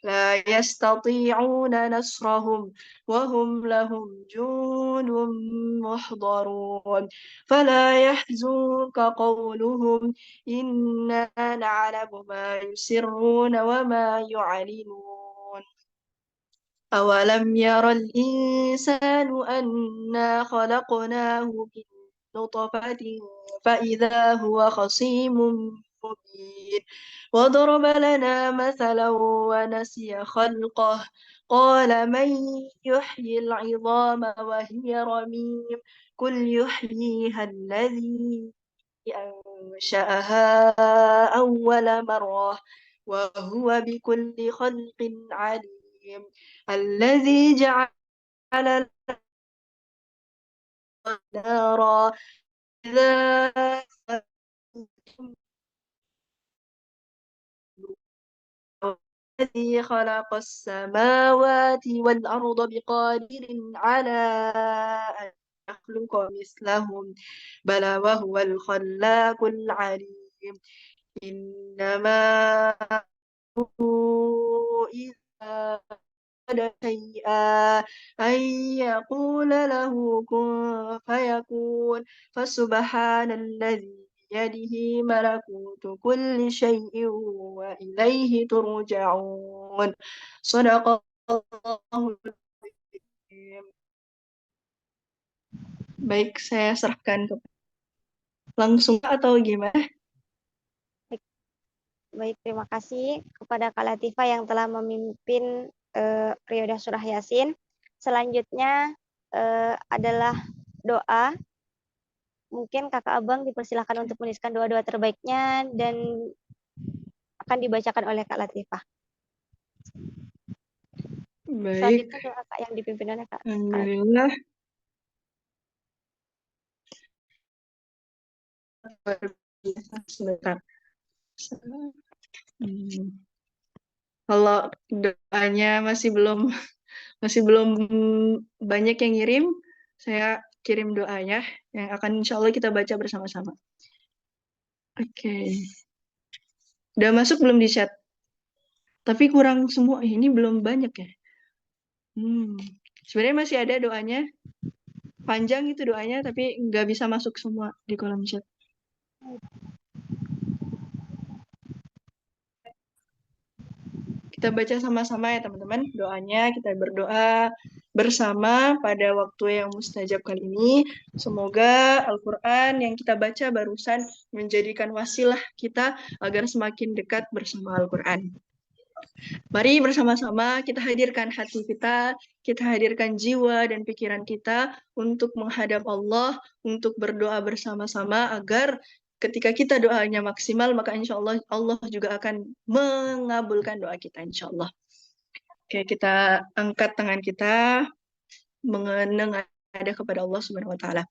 لا يستطيعون نصرهم وهم لهم جند محضرون فلا يحزنك قولهم إنا نعلم ما يسرون وما يعلنون أولم ير الإنسان أنا خلقناه من نطفة فإذا هو خصيم مبين وضرب لنا مثلا ونسي خلقه قال من يحيي العظام وهي رميم قل يحييها الذي أنشأها أول مرة وهو بكل خلق عليم الذي جعل نارا إذا الذي خلق السماوات والأرض بقادر على أن يخلق مثلهم بلى وهو الخلاق العليم إنما أمره إذا أراد شيئا أن يقول له كن فيكون فسبحان الذي بيده ملكوت كل شيء وإليه ترجعون صدق الله العظيم. Baik, saya serahkan ke langsung atau gimana? Baik, terima kasih kepada Kak Latifah yang telah memimpin periode surah Yasin. Selanjutnya adalah doa. Mungkin Kakak Abang dipersilahkan untuk menuliskan doa-doa terbaiknya dan akan dibacakan oleh Kak Latifah. Baik, Selanjutnya doa Kak yang dipimpin oleh Kak. alhamdulillah. Sebentar. Kalau doanya masih belum banyak yang ngirim, saya kirim doanya yang akan insya Allah kita baca bersama-sama. Oke. Udah masuk belum di chat? Tapi kurang semua. Ini belum banyak ya. Sebenarnya masih ada doanya. Panjang itu doanya, tapi nggak bisa masuk semua di kolom chat. Kita baca sama-sama ya teman-teman doanya, kita berdoa bersama pada waktu yang mustajab kali ini. Semoga Al-Quran yang kita baca barusan menjadikan wasilah kita agar semakin dekat bersama Al-Quran. Mari bersama-sama kita hadirkan hati kita hadirkan jiwa dan pikiran kita untuk menghadap Allah, untuk berdoa bersama-sama agar ketika kita doanya maksimal, maka insya Allah Allah juga akan mengabulkan doa kita insya Allah. Oke, kita angkat tangan kita mengenang ada kepada Allah Subhanahu wa taala.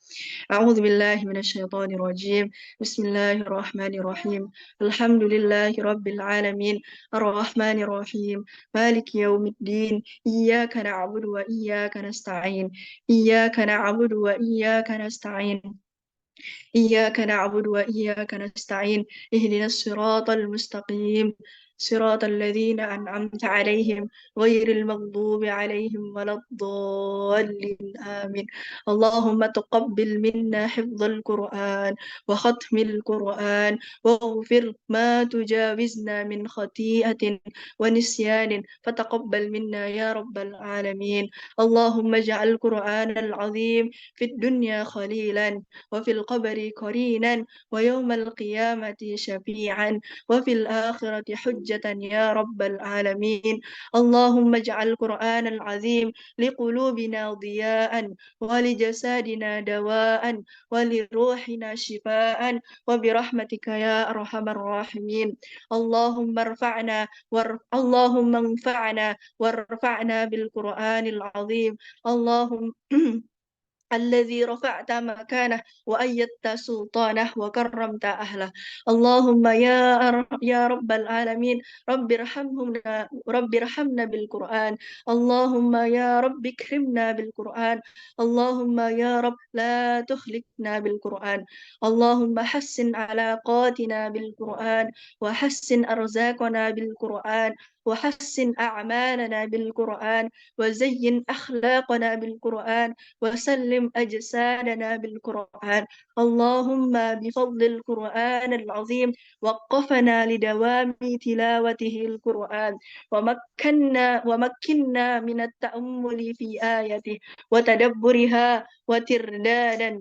A'udzu billahi minasyaitonir rajim. Bismillahirrahmanirrahim. Alhamdulillahi rabbil alamin. Arrahmanir rahim. Maliki yaumiddin. Iyyaka na'budu wa iyyaka nasta'in. Iyyaka na'budu wa iyyaka nasta'in. إياك نعبد وإياك نستعين اهدنا الصراط المستقيم صراط الذين أنعمت عليهم غير المغضوب عليهم ولا الضالين آمين اللهم تقبل منا حفظ القرآن وختم القرآن واغفر ما تجاوزنا من خطيئة ونسيان فتقبل منا يا رب العالمين اللهم اجعل القرآن العظيم في الدنيا خليلا وفي القبر قرينا ويوم القيامة شفيعا وفي الآخرة حجة يا رب العالمين اللهم اجعل القرآن العظيم لقلوبنا ضياء ولجسادنا دواء ولروحنا شفاء وبرحمتك يا أرحم الراحمين اللهم اللهم انفعنا وارفعنا بالقرآن العظيم اللهم الذي رفعت مكانه وأيدت سلطانه وكرمت أهله. اللهم يا رب العالمين، رب ارحمنا بالقرآن. اللهم يا رب اكرمنا بالقرآن. اللهم يا رب لا تهلكنا بالقرآن. اللهم حسن علاقاتنا بالقرآن، وحسن أرزاقنا بالقرآن، وحسن أعمالنا بالقرآن، وزين أخلاقنا بالقرآن، وسلم أجسادنا بالقرآن. اللهم بفضل القرآن العظيم وقفنا لدوام تلاوته القرآن، ومكنا من التأمل في آياته وتدبرها وتردادا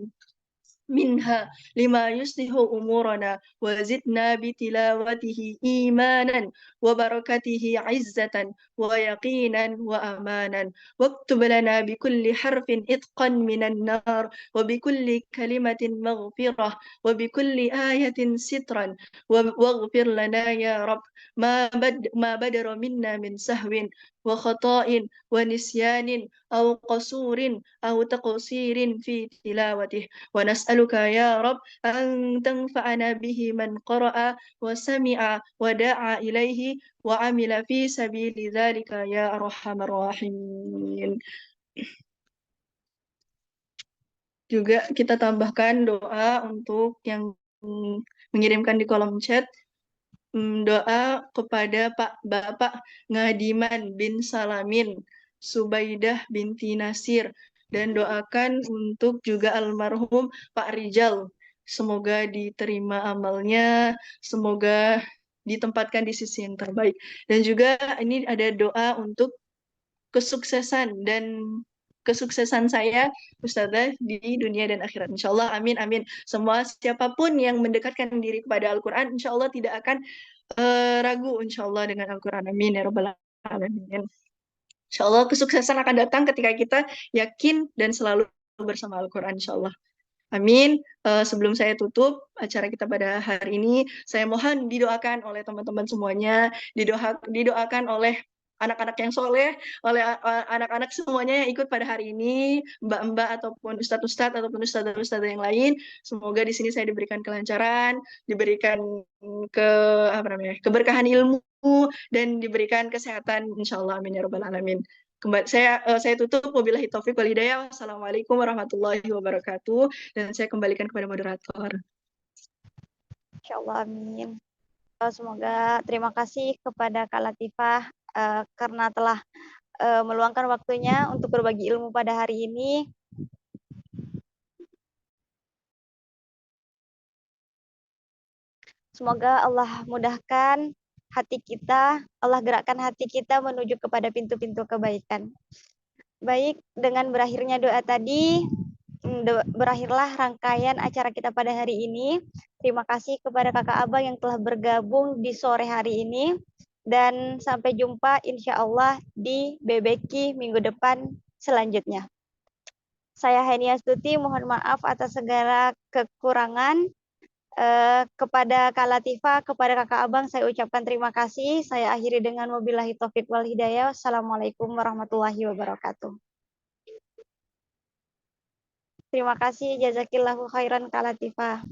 منها لما يصلح أمورنا، وزدنا بتلاوته إيمانا وبركته عزة ويقينا وأمانا. واكتب لنا بكل حرف إتقا من النار، وبكل كلمة مغفرة، وبكل آية سترا. واغفر لنا يا رب ما بدر منا من سهو وخطأ ونسيان أو قصور أو تقصير في تلاوته. ونسألك يا رب أن تنفعنا به من قرأ وسمع ودعا إليه وعمل في سبيل ذلك يا أرحم الراحمين. Juga kita tambahkan doa untuk yang mengirimkan di kolom chat. Doa kepada Bapak Ngadiman bin Salamin, Subaidah binti Nasir, dan doakan untuk juga almarhum Pak Rijal. Semoga diterima amalnya, semoga ditempatkan di sisi yang terbaik. Dan juga ini ada doa untuk kesuksesan saya Ustazah di dunia dan akhirat. Insya Allah, amin, amin. Semua siapapun yang mendekatkan diri kepada Al-Quran, insya Allah tidak akan ragu, insya Allah, dengan Al-Quran. Amin, ya Rabbal Alamin. Insya Allah, kesuksesan akan datang ketika kita yakin dan selalu bersama Al-Quran, insya Allah. Amin. Sebelum saya tutup acara kita pada hari ini, saya mohon didoakan oleh teman-teman semuanya, didoakan oleh anak-anak yang soleh, oleh anak-anak semuanya yang ikut pada hari ini, mbak-mbak ataupun ustadz-ustadz ataupun ustadz-ustadz yang lain. Semoga di sini saya diberikan kelancaran, diberikan keberkahan ilmu, dan diberikan kesehatan, insya Allah. Amin, ya Rabbal Alamin. Saya tutup, wabillahi taufiq wal hidayah. Wassalamualaikum warahmatullahi wabarakatuh. Dan saya kembalikan kepada moderator. Insyaallah, amin. Semoga terima kasih kepada Kak Latifah karena telah meluangkan waktunya untuk berbagi ilmu pada hari ini. Semoga Allah mudahkan hati kita, Allah gerakkan hati kita menuju kepada pintu-pintu kebaikan. Baik, dengan berakhirnya doa tadi, berakhirlah rangkaian acara kita pada hari ini. Terima kasih kepada kakak abang yang telah bergabung di sore hari ini. Dan sampai jumpa insya Allah di BBQ minggu depan selanjutnya. Saya Henia Astuti, mohon maaf atas segala kekurangan. Kepada Kak Latifah, kepada kakak abang saya ucapkan terima kasih. Saya akhiri dengan wabillahi taufiq wal hidayah. Assalamualaikum warahmatullahi wabarakatuh. Terima kasih, jazakillahu khairan Kak Latifah.